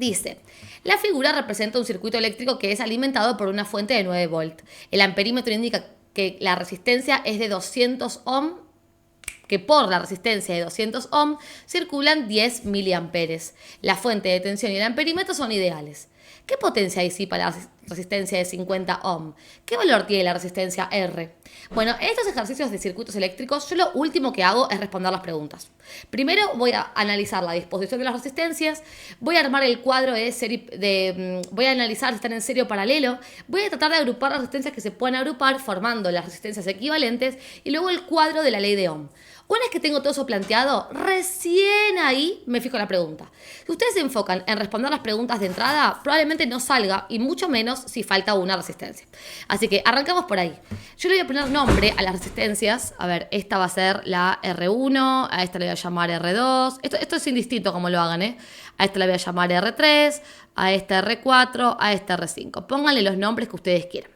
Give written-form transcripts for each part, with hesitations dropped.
Dice, la figura representa un circuito eléctrico que es alimentado por una fuente de 9 volt. El amperímetro indica que la resistencia es de 200 ohm, que por la resistencia de 200 ohm circulan 10 miliamperes. La fuente de tensión y el amperímetro son ideales. ¿Qué potencia disipa la resistencia de 50 ohm? ¿Qué valor tiene la resistencia R? Bueno, en estos ejercicios de circuitos eléctricos, yo lo último que hago es responder las preguntas. Primero voy a analizar la disposición de las resistencias, voy a armar el cuadro voy a analizar si están en serie o paralelo, voy a tratar de agrupar las resistencias que se pueden agrupar formando las resistencias equivalentes y luego el cuadro de la ley de Ohm. Una vez que tengo todo eso planteado, recién ahí me fijo en la pregunta. Si ustedes se enfocan en responder las preguntas de entrada, probablemente no salga, y mucho menos si falta una resistencia. Así que arrancamos por ahí. Yo le voy a poner nombre a las resistencias. A ver, esta va a ser la R1, a esta le voy a llamar R2. Esto es indistinto como lo hagan, ¿eh? A esta le voy a llamar R3, a esta R4, a esta R5. Pónganle los nombres que ustedes quieran.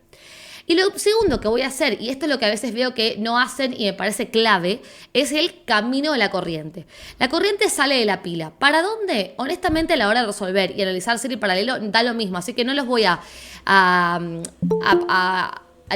Y lo segundo que voy a hacer, y esto es lo que a veces veo que no hacen y me parece clave, es el camino de la corriente. La corriente sale de la pila. ¿Para dónde? Honestamente, a la hora de resolver y analizar serie y paralelo, da lo mismo. Así que no los voy a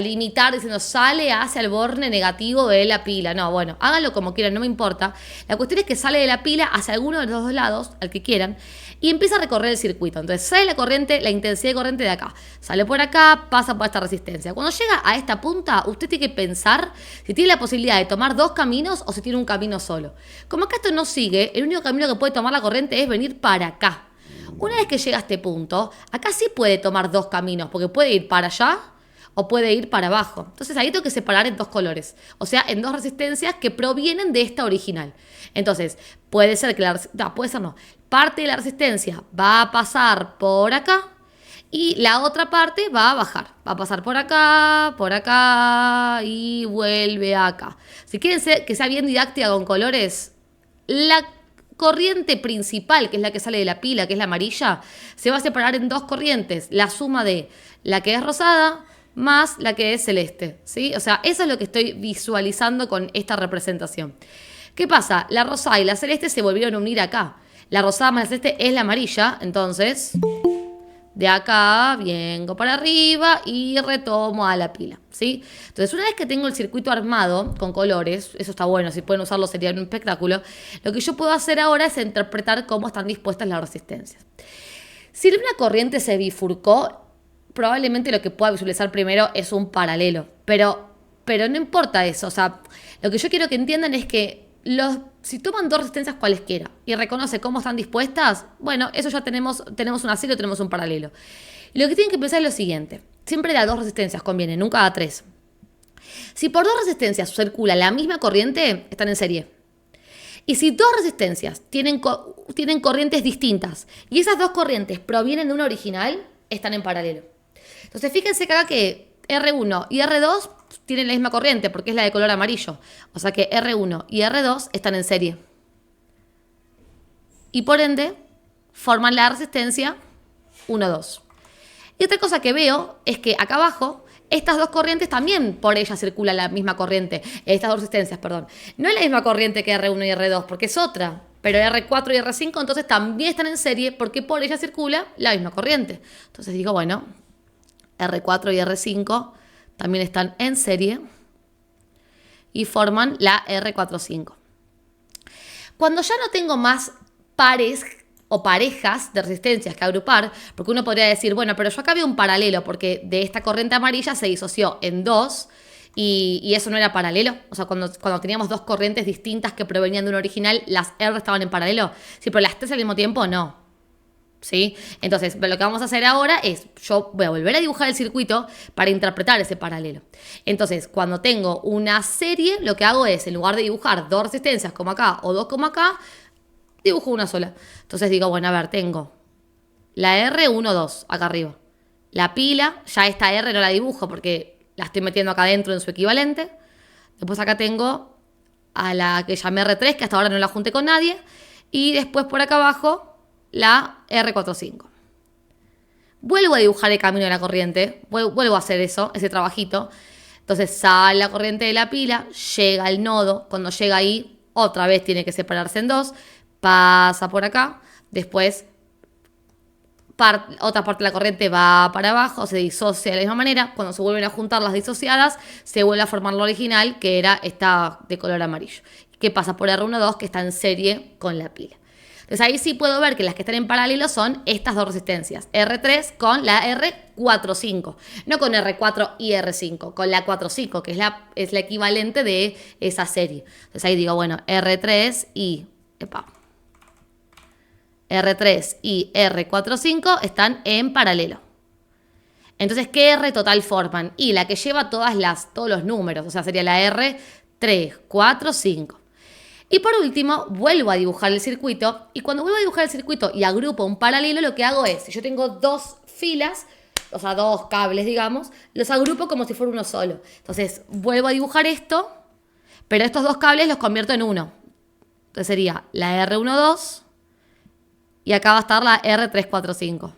limitar diciendo sale hacia el borne negativo de la pila. No, bueno, háganlo como quieran, no me importa. La cuestión es que sale de la pila hacia alguno de los dos lados, al que quieran, y empieza a recorrer el circuito. Entonces sale la corriente, la intensidad de corriente de acá. Sale por acá, pasa por esta resistencia. Cuando llega a esta punta, usted tiene que pensar si tiene la posibilidad de tomar dos caminos o si tiene un camino solo. Como acá esto no sigue, el único camino que puede tomar la corriente es venir para acá. Una vez que llega a este punto, acá sí puede tomar dos caminos, porque puede ir para allá o puede ir para abajo. Entonces ahí tengo que separar en dos colores, o sea, en dos resistencias que provienen de esta original. Entonces, puede ser que parte de la resistencia va a pasar por acá y la otra parte va a bajar. Va a pasar por acá y vuelve acá. Si quieren que sea bien didáctica con colores, la corriente principal, que es la que sale de la pila, que es la amarilla, se va a separar en dos corrientes. La suma de la que es rosada más la que es celeste, ¿sí? O sea, eso es lo que estoy visualizando con esta representación. ¿Qué pasa? La rosada y la celeste se volvieron a unir acá. La rosada más la celeste es la amarilla, entonces de acá vengo para arriba y retomo a la pila, ¿sí? Entonces, una vez que tengo el circuito armado con colores, eso está bueno, si pueden usarlo sería un espectáculo, lo que yo puedo hacer ahora es interpretar cómo están dispuestas las resistencias. Si una corriente se bifurcó, probablemente lo que pueda visualizar primero es un paralelo, pero no importa eso. O sea, lo que yo quiero que entiendan es que si toman dos resistencias cualesquiera y reconoce cómo están dispuestas, bueno, eso ya tenemos una serie o tenemos un paralelo. Lo que tienen que pensar es lo siguiente: siempre de a dos resistencias conviene, nunca a tres. Si por dos resistencias circula la misma corriente, están en serie. Y si dos resistencias tienen corrientes distintas y esas dos corrientes provienen de una original, están en paralelo. Entonces fíjense que acá que R1 y R2 tienen la misma corriente porque es la de color amarillo. O sea que R1 y R2 están en serie. Y por ende forman la resistencia 1,2. Y otra cosa que veo es que acá abajo estas dos corrientes también por ellas circula la misma corriente. Estas dos resistencias, perdón. No es la misma corriente que R1 y R2 porque es otra. Pero R4 y R5 entonces también están en serie porque por ellas circula la misma corriente. Entonces digo, bueno, R4 y R5 también están en serie y forman la R45. Cuando ya no tengo más pares o parejas de resistencias que agrupar, porque uno podría decir, bueno, pero yo acá veo un paralelo porque de esta corriente amarilla se disoció en dos y eso no era paralelo. O sea, cuando teníamos dos corrientes distintas que provenían de un original, las R estaban en paralelo. Sí, pero las tres al mismo tiempo no. ¿Sí? Entonces, lo que vamos a hacer ahora es, yo voy a volver a dibujar el circuito para interpretar ese paralelo. Entonces, cuando tengo una serie, lo que hago es, en lugar de dibujar dos resistencias como acá o dos como acá, dibujo una sola. Entonces digo, bueno, a ver, tengo la R1,2 acá arriba. La pila, ya esta R no la dibujo porque la estoy metiendo acá adentro en su equivalente. Después acá tengo a la que llamé R3, que hasta ahora no la junté con nadie. Y después por acá abajo la R45. Vuelvo a dibujar el camino de la corriente, vuelvo a hacer ese trabajito. Entonces sale la corriente de la pila, llega al nodo, cuando llega ahí, otra vez tiene que separarse en dos, pasa por acá, después otra parte de la corriente va para abajo, se disocia de la misma manera. Cuando se vuelven a juntar las disociadas, se vuelve a formar la original, que era esta de color amarillo, que pasa por R12, que está en serie con la pila. Entonces ahí sí puedo ver que las que están en paralelo son estas dos resistencias, R3 con la R45, no con R4 y R5, con la 45, que es la equivalente de esa serie. Entonces ahí digo, bueno, R3 y R45 están en paralelo. Entonces, ¿qué R total forman? Y la que lleva todos los números, o sea, sería la R3, 4, 5. Y por último, vuelvo a dibujar el circuito. Y cuando vuelvo a dibujar el circuito y agrupo un paralelo, lo que hago es, si yo tengo dos filas, o sea, dos cables, digamos, los agrupo como si fuera uno solo. Entonces, vuelvo a dibujar esto, pero estos dos cables los convierto en uno. Entonces sería la R12 y acá va a estar la R345.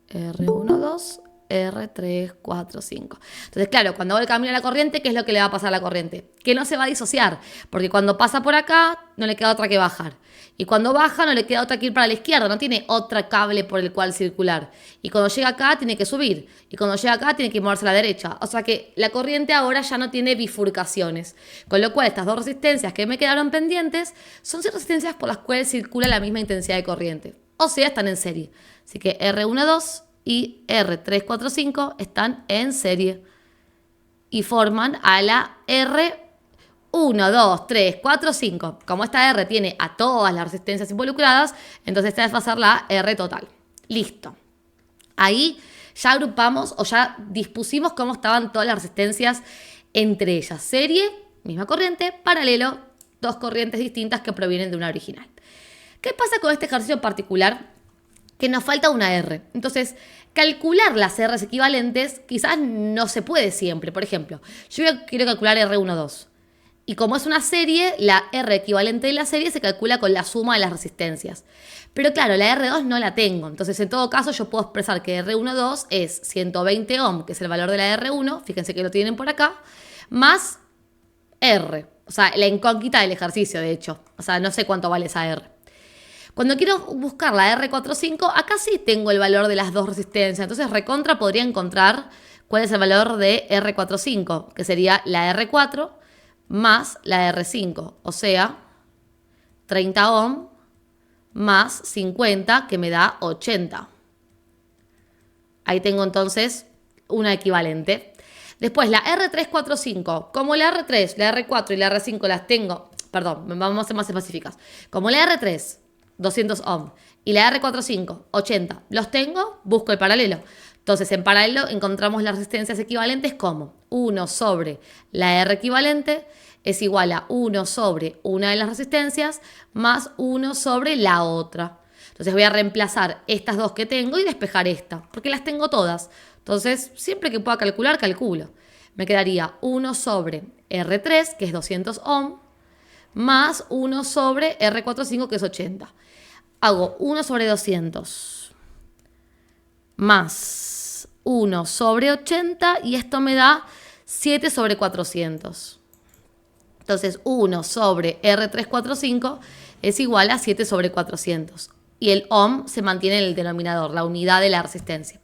R12, R345. Entonces, claro, cuando hago el camino a la corriente, ¿qué es lo que le va a pasar a la corriente? Que no se va a disociar, porque cuando pasa por acá, no le queda otra que bajar. Y cuando baja, no le queda otra que ir para la izquierda, no tiene otro cable por el cual circular. Y cuando llega acá, tiene que subir. Y cuando llega acá, tiene que moverse a la derecha. O sea que la corriente ahora ya no tiene bifurcaciones. Con lo cual, estas dos resistencias que me quedaron pendientes son resistencias por las cuales circula la misma intensidad de corriente. O sea, están en serie. Así que R12 y R345 están en serie y forman a la R1, 2, 3, 4, 5. Como esta R tiene a todas las resistencias involucradas, entonces esta va a ser la R total. Listo. Ahí ya agrupamos o ya dispusimos cómo estaban todas las resistencias entre ellas. Serie, misma corriente, paralelo, dos corrientes distintas que provienen de una original. ¿Qué pasa con este ejercicio en particular? Que nos falta una R. Entonces, calcular las R's equivalentes quizás no se puede siempre. Por ejemplo, yo quiero calcular R12. Y como es una serie, la R equivalente de la serie se calcula con la suma de las resistencias. Pero claro, la R2 no la tengo. Entonces, en todo caso, yo puedo expresar que R12 es 120 ohm, que es el valor de la R1, fíjense que lo tienen por acá, más R. O sea, la incógnita del ejercicio, de hecho. O sea, no sé cuánto vale esa R. Cuando quiero buscar la R45, acá sí tengo el valor de las dos resistencias. Entonces, recontra podría encontrar cuál es el valor de R45, que sería la R4 más la R5. O sea, 30 ohm más 50, que me da 80. Ahí tengo entonces una equivalente. Después, la R345, como la R3, la R4 y la R5 las tengo... Perdón, vamos a ser más específicas. Como la R3... 200 ohm. Y la R45, 80. ¿Los tengo? Busco el paralelo. Entonces, en paralelo encontramos las resistencias equivalentes como 1 sobre la R equivalente es igual a 1 sobre una de las resistencias más 1 sobre la otra. Entonces, voy a reemplazar estas dos que tengo y despejar esta, porque las tengo todas. Entonces, siempre que pueda calcular, calculo. Me quedaría 1 sobre R3, que es 200 ohm, más 1 sobre R45, que es 80. Hago 1 sobre 200 más 1 sobre 80 y esto me da 7 sobre 400. Entonces 1 sobre R345 es igual a 7 sobre 400. Y el ohm se mantiene en el denominador, la unidad de la resistencia.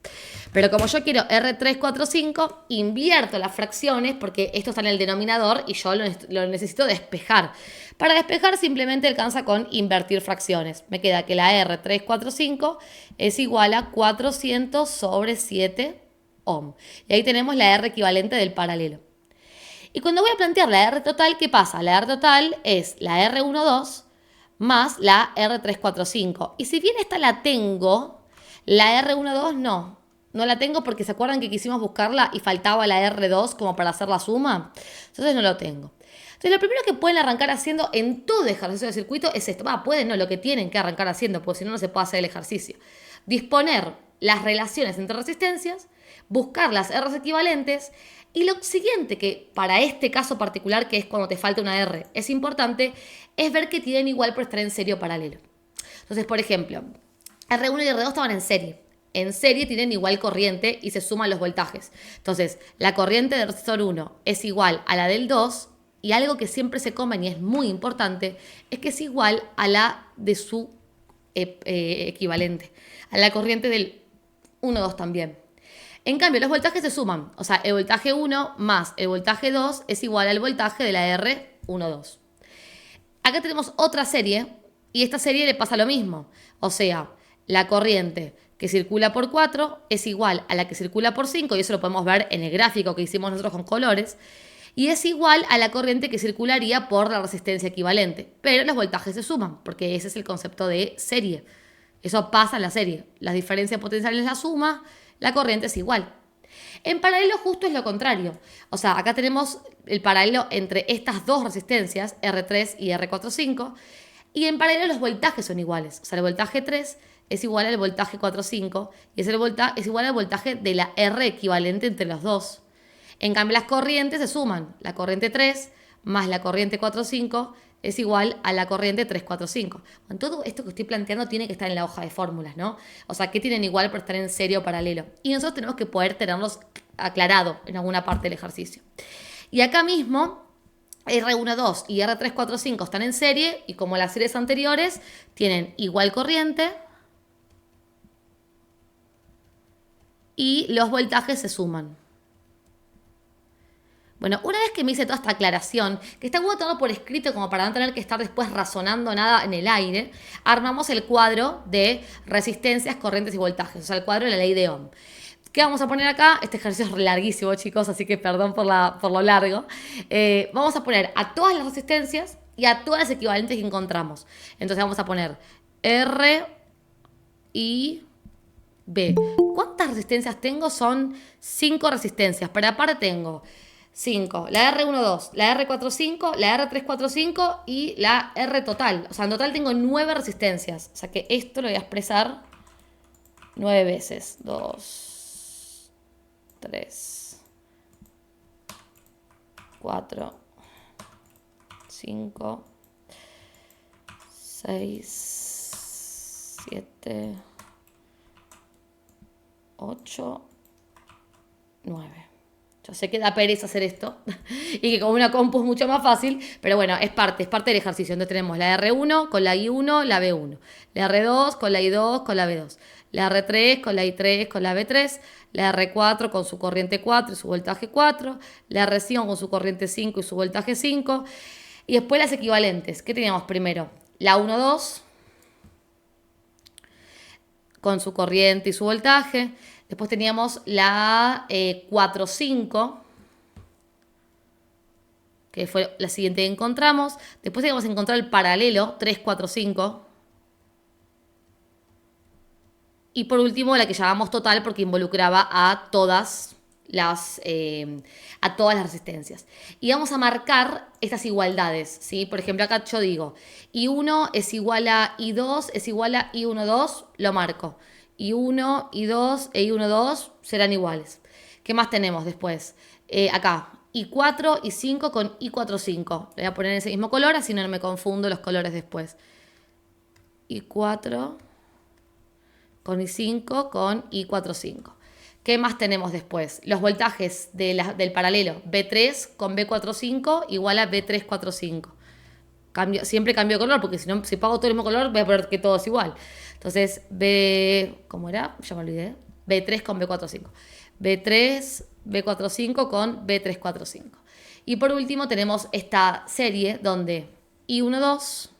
Pero como yo quiero R345, invierto las fracciones porque esto está en el denominador y yo lo necesito despejar. Para despejar simplemente alcanza con invertir fracciones. Me queda que la R345 es igual a 400 sobre 7 ohm. Y ahí tenemos la R equivalente del paralelo. Y cuando voy a plantear la R total, ¿qué pasa? La R total es la R12 más la R345. Y si bien esta la tengo, la R12 no. No la tengo porque se acuerdan que quisimos buscarla y faltaba la R2 como para hacer la suma. Entonces no lo tengo. Entonces lo primero que pueden arrancar haciendo en todo ejercicio de circuito es esto. Pueden, no, lo que tienen que arrancar haciendo, porque si no, no se puede hacer el ejercicio. Disponer las relaciones entre resistencias, buscar las R's equivalentes y lo siguiente que para este caso particular, que es cuando te falta una R, es importante, es ver que tienen igual por estar en serie o paralelo. Entonces, por ejemplo, R1 y R2 estaban en serie. En serie tienen igual corriente y se suman los voltajes. Entonces, la corriente del resistor 1 es igual a la del 2 y algo que siempre se comen y es muy importante es que es igual a la de su equivalente. A la corriente del 1,2 también. En cambio, los voltajes se suman. O sea, el voltaje 1 más el voltaje 2 es igual al voltaje de la R12. Acá tenemos otra serie y esta serie le pasa lo mismo. O sea, la corriente que circula por 4 es igual a la que circula por 5, y eso lo podemos ver en el gráfico que hicimos nosotros con colores, y es igual a la corriente que circularía por la resistencia equivalente. Pero los voltajes se suman, porque ese es el concepto de serie. Eso pasa en la serie. Las diferencias potenciales la suma, la corriente es igual. En paralelo justo es lo contrario. O sea, acá tenemos el paralelo entre estas dos resistencias, R3 y R45, y en paralelo los voltajes son iguales. O sea, el voltaje 3 es igual al voltaje 4,5 y es igual al voltaje de la R equivalente entre los dos. En cambio, las corrientes se suman. La corriente 3 más la corriente 4,5 es igual a la corriente 345. Bueno, todo esto que estoy planteando tiene que estar en la hoja de fórmulas, ¿no? O sea, ¿qué tienen igual por estar en serie o paralelo? Y nosotros tenemos que poder tenerlos aclarado en alguna parte del ejercicio. Y acá mismo, R12 y R345 están en serie, y como las series anteriores, tienen igual corriente y los voltajes se suman. Bueno, una vez que me hice toda esta aclaración, que está bueno todo por escrito como para no tener que estar después razonando nada en el aire, armamos el cuadro de resistencias, corrientes y voltajes, o sea, el cuadro de la ley de Ohm. ¿Qué vamos a poner acá? Este ejercicio es larguísimo, chicos, así que perdón por lo largo. Vamos a poner a todas las resistencias y a todas las equivalentes que encontramos. Entonces vamos a poner R y B. ¿Cuántas resistencias tengo? Son 5 resistencias, pero aparte tengo 5, la R12, la R45, la R345 y la R total. O sea, en total tengo 9 resistencias. O sea que esto lo voy a expresar 9 veces. 2, 3, 4, 5, 6, 7, 8, 9. Yo sé que da pereza hacer esto y que con una compu es mucho más fácil, pero bueno, es parte del ejercicio. Entonces tenemos la R1 con la I1, la B1, la R2 con la I2, con la B2, la R3 con la I3, con la B3, la R4 con su corriente 4 y su voltaje 4, la R5 con su corriente 5 y su voltaje 5, y después las equivalentes. ¿Qué teníamos primero? La 1,2 con su corriente y su voltaje. Después teníamos la 4,5, que fue la siguiente que encontramos. Después teníamos que encontrar el paralelo, 3,4,5. Y por último, la que llamamos total, porque involucraba a todas las resistencias. Y vamos a marcar estas igualdades, ¿sí? Por ejemplo, acá yo digo, I1 es igual a I2 es igual a I1,2, lo marco. I1, I2 e I1,2 serán iguales. ¿Qué más tenemos después? Acá, I4, I5 con I4,5. Le voy a poner ese mismo color, así no me confundo los colores después. I4 con I5 con I4,5. ¿Qué más tenemos después? Los voltajes del paralelo. B3 con B4,5 igual a B3,4,5. Siempre cambio de color, porque si pago todo el mismo color, voy a poner que todo es igual. Entonces, ¿cómo era? Ya me olvidé. B3 con B4,5. B3, B4,5 con B3,4,5. Y por último tenemos esta serie donde I1,2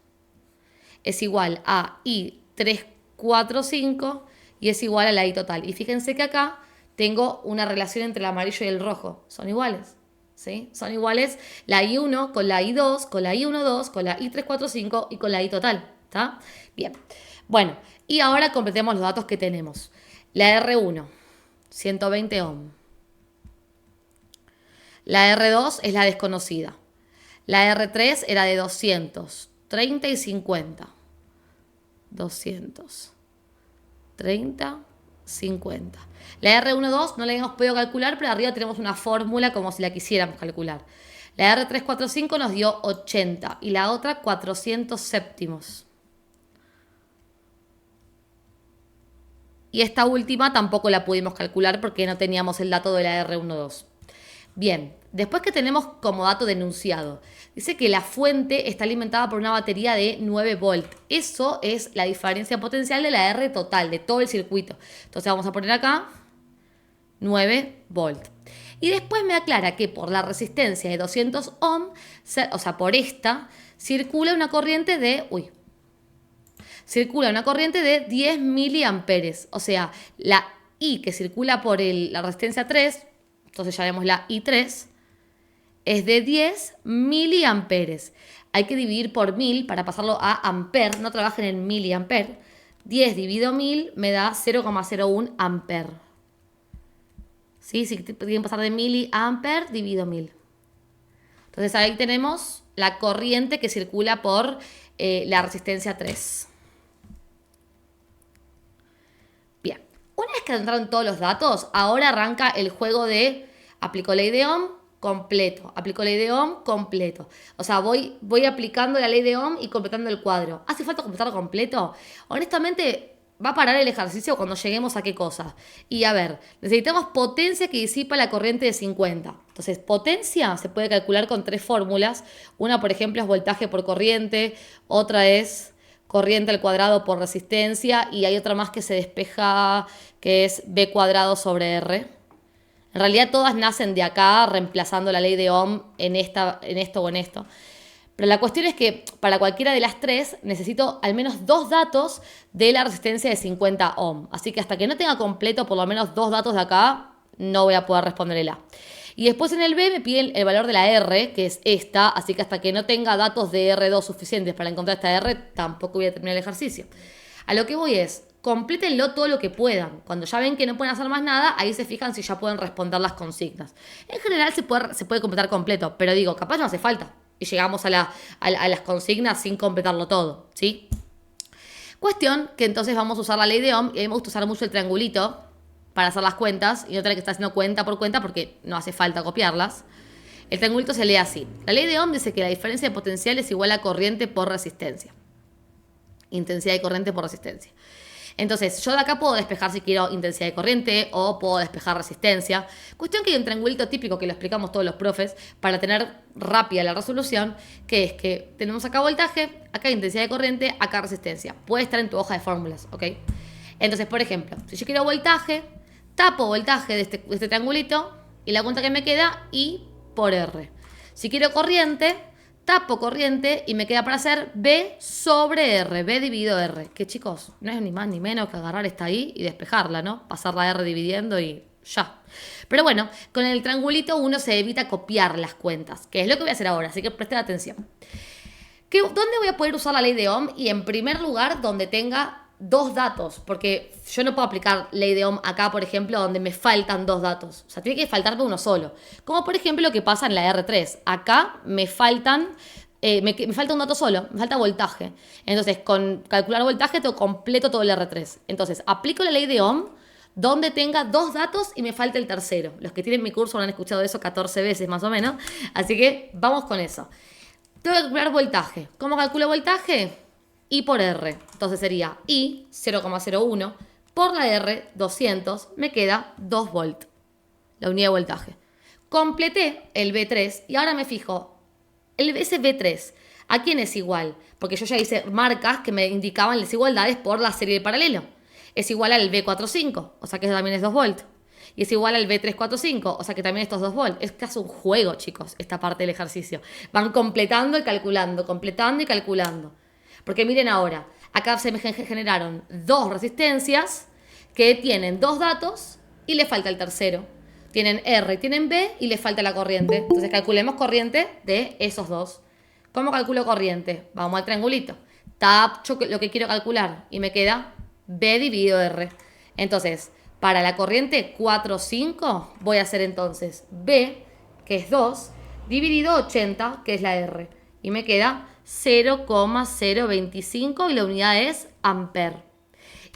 es igual a I3,4,5 y es igual a la I total. Y fíjense que acá tengo una relación entre el amarillo y el rojo. Son iguales. ¿Sí? Son iguales la I1 con la I2, con la I1,2, con la I3,4,5 y con la I total. ¿Está? Bien. Bueno, y ahora completemos los datos que tenemos. La R1, 120 ohm. La R2 es la desconocida. La R3 era de 200, 30 y 50. 200, 30, 50. La R12 no la hemos podido calcular, pero arriba tenemos una fórmula como si la quisiéramos calcular. La R345 nos dio 80 y la otra 400 séptimos. Y esta última tampoco la pudimos calcular porque no teníamos el dato de la R12. Bien, después que tenemos como dato de enunciado, dice que la fuente está alimentada por una batería de 9 volt. Eso es la diferencia potencial de la R total, de todo el circuito. Entonces vamos a poner acá 9 volt. Y después me aclara que por la resistencia de 200 ohm, o sea, por esta, circula una corriente de 10 miliamperes. O sea, la I que circula por la resistencia 3, entonces ya vemos la I3, es de 10 miliamperes. Hay que dividir por 1000 para pasarlo a amper, no trabajen en miliamper. 10 dividido 1000 me da 0,01 amper. ¿Sí? Si quieren pasar de miliamper, dividido 1000. Entonces ahí tenemos la corriente que circula por la resistencia 3. Bien, una vez que entraron todos los datos, ahora arranca el juego de aplico ley de Ohm, completo. Aplico ley de Ohm, completo. O sea, voy aplicando la ley de Ohm y completando el cuadro. ¿Hace falta completarlo completo? Honestamente, va a parar el ejercicio cuando lleguemos a qué cosa. Y a ver, necesitamos potencia que disipa la corriente de 50. Entonces, potencia se puede calcular con 3 fórmulas. Una, por ejemplo, es voltaje por corriente. Otra es corriente al cuadrado por resistencia. Y hay otra más que se despeja, que es B cuadrado sobre R. En realidad todas nacen de acá, reemplazando la ley de Ohm en esto o en esto. Pero la cuestión es que para cualquiera de las tres necesito al menos 2 datos de la resistencia de 50 ohm. Así que hasta que no tenga completo por lo menos 2 datos de acá, no voy a poder responder el A. Y después en el B me piden el valor de la R, que es esta. Así que hasta que no tenga datos de R2 suficientes para encontrar esta R, tampoco voy a terminar el ejercicio. A lo que voy es, complétenlo todo lo que puedan. Cuando ya ven que no pueden hacer más nada, ahí se fijan si ya pueden responder las consignas. En general se puede completar completo, pero digo, capaz no hace falta. Y llegamos a las consignas sin completarlo todo, ¿sí? Cuestión que entonces vamos a usar la ley de Ohm, y a mí me gusta usar mucho el triangulito para hacer las cuentas y no tener que estar haciendo cuenta por cuenta porque no hace falta copiarlas. El triangulito se lee así. La ley de Ohm dice que la diferencia de potencial es igual a corriente por resistencia. Intensidad de corriente por resistencia. Entonces, yo de acá puedo despejar si quiero intensidad de corriente o puedo despejar resistencia. Cuestión que hay un triangulito típico que lo explicamos todos los profes para tener rápida la resolución, que es que tenemos acá voltaje, acá intensidad de corriente, acá resistencia. Puede estar en tu hoja de fórmulas, ¿ok? Entonces, por ejemplo, si yo quiero voltaje, tapo voltaje de este triangulito y la cuenta que me queda I por R. Si quiero corriente, tapo corriente y me queda para hacer B sobre R, B dividido R. Que chicos, no es ni más ni menos que agarrar esta I y despejarla, ¿no? Pasar la R dividiendo y ya. Pero bueno, con el triangulito uno se evita copiar las cuentas, que es lo que voy a hacer ahora, así que presten atención. ¿Dónde voy a poder usar la ley de Ohm? Y en primer lugar, donde tenga 2 datos, porque yo no puedo aplicar ley de Ohm acá, por ejemplo, donde me faltan 2 datos. O sea, tiene que faltarme uno solo. Como por ejemplo lo que pasa en la R3. Acá me falta un dato solo, me falta voltaje. Entonces, con calcular voltaje, completo todo el R3. Entonces, aplico la ley de Ohm donde tenga 2 datos y me falta el tercero. Los que tienen mi curso han escuchado eso 14 veces más o menos. Así que vamos con eso. Tengo que calcular voltaje. ¿Cómo calculo voltaje? I por R. Entonces sería I 0,01 por la R 200. Me queda 2 volt. La unidad de voltaje. Completé el B3 y ahora me fijo. Ese B3, ¿a quién es igual? Porque yo ya hice marcas que me indicaban las igualdades por la serie de paralelo. Es igual al B45, o sea que también es 2 volt. Y es igual al B345, o sea que también estos 2 volt. Es casi un juego, chicos, esta parte del ejercicio. Van completando y calculando, completando y calculando. Porque miren ahora, acá se me generaron 2 resistencias que tienen 2 datos y le falta el tercero. Tienen R y tienen B y le falta la corriente. Entonces calculemos corriente de esos 2. ¿Cómo calculo corriente? Vamos al triangulito. Tapo lo que quiero calcular y me queda B dividido R. Entonces, para la corriente 4,5 voy a hacer entonces B, que es 2, dividido 80, que es la R. Y me queda 0,025 y la unidad es amper.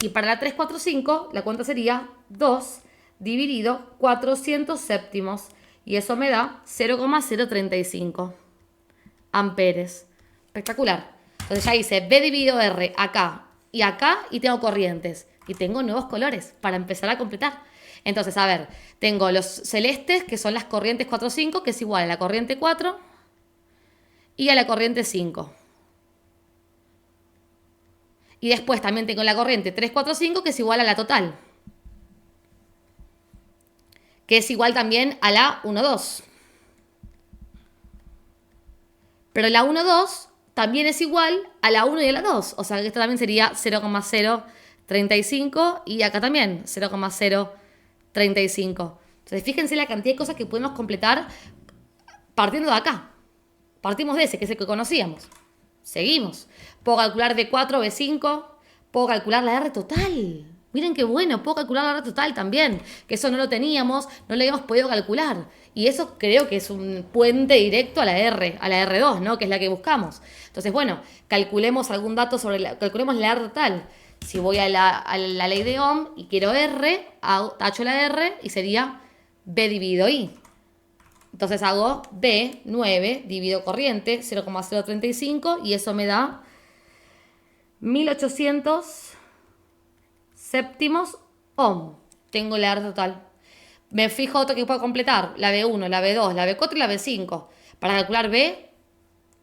Y para la 345 la cuenta sería 2 dividido 400 séptimos y eso me da 0,035 amperes. Espectacular. Entonces ya hice B dividido R acá y tengo corrientes y tengo nuevos colores para empezar a completar. Entonces, a ver, tengo los celestes, que son las corrientes 4, 5, que es igual a la corriente 4 y a la corriente 5. Y después también tengo la corriente 3, 4, 5, que es igual a la total. Que es igual también a la 1, 2. Pero la 1, 2 también es igual a la 1 y a la 2. O sea que esto también sería 0,035 y acá también 0,035. Entonces fíjense la cantidad de cosas que podemos completar partiendo de acá. Partimos de ese, que es el que conocíamos. Seguimos. Puedo calcular D4, B5. Puedo calcular la R total. Miren qué bueno, puedo calcular la R total también. Que eso no lo teníamos, no lo habíamos podido calcular. Y eso creo que es un puente directo a la R2, ¿no? Que es la que buscamos. Entonces, bueno, calculemos algún dato calculemos la R total. Si voy a la ley de Ohm y quiero R, tacho la R y sería B dividido I. Entonces hago B9 dividido corriente 0,035 y eso me da 1800 séptimos ohm. Tengo la R total. Me fijo otro que puedo completar, la B1, la B2, la B4 y la B5 para calcular B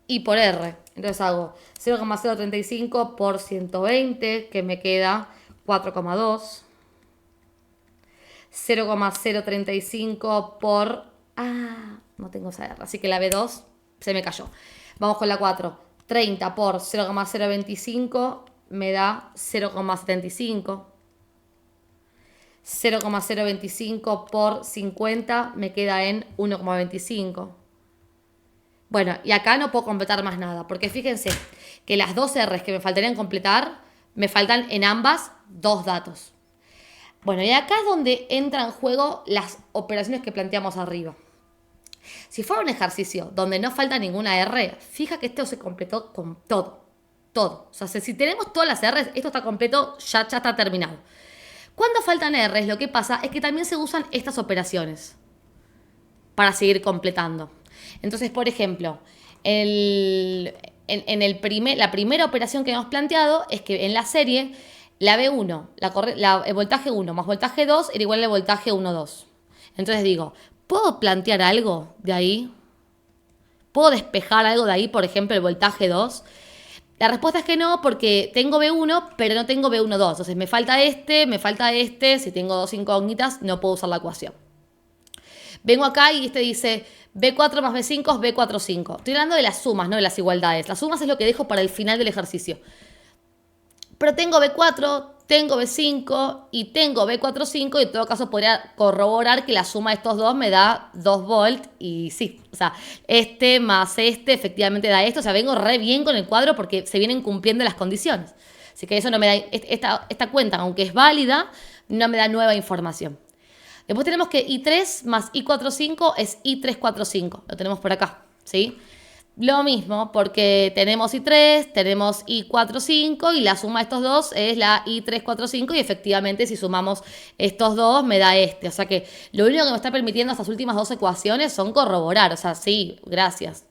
y por R. Entonces hago 0,035 por 120 que me queda 4,2. 0,035 por... no tengo esa R, así que la B2 se me cayó. Vamos con la 4. 30 por 0,025 me da 0,75. 0,025 por 50 me queda en 1,25. Bueno, y acá no puedo completar más nada, porque fíjense que las dos R's que me faltarían completar, me faltan en ambas dos datos. Bueno, y acá es donde entran en juego las operaciones que planteamos arriba. Si fuera un ejercicio donde no falta ninguna R, fija que esto se completó con todo. Todo. O sea, si tenemos todas las R's, esto está completo, ya está terminado. Cuando faltan R's, lo que pasa es que también se usan estas operaciones para seguir completando. Entonces, por ejemplo, la primera operación que hemos planteado es que en la serie la B1, el voltaje 1 más voltaje 2 era igual al voltaje 1, 2. Entonces digo, ¿puedo plantear algo de ahí? ¿Puedo despejar algo de ahí, por ejemplo, el voltaje 2? La respuesta es que no, porque tengo B1, pero no tengo B1, 2. Entonces me falta este. Si tengo dos incógnitas, no puedo usar la ecuación. Vengo acá y dice B4 más B5 es B4, 5. Estoy hablando de las sumas, no de las igualdades. Las sumas es lo que dejo para el final del ejercicio. Pero tengo B4, tengo B5 y tengo B4, 5. Y en todo caso podría corroborar que la suma de estos dos me da 2 volt. Y sí, o sea, este más este efectivamente da esto. O sea, vengo re bien con el cuadro porque se vienen cumpliendo las condiciones. Así que eso no me da, esta cuenta, aunque es válida, no me da nueva información. Después tenemos que I3 más I45 es I345. Lo tenemos por acá, ¿sí? Lo mismo, porque tenemos I3, tenemos I45 y la suma de estos dos es la I345 y efectivamente si sumamos estos dos me da este. O sea que lo único que me está permitiendo estas últimas dos ecuaciones son corroborar. O sea, sí, gracias.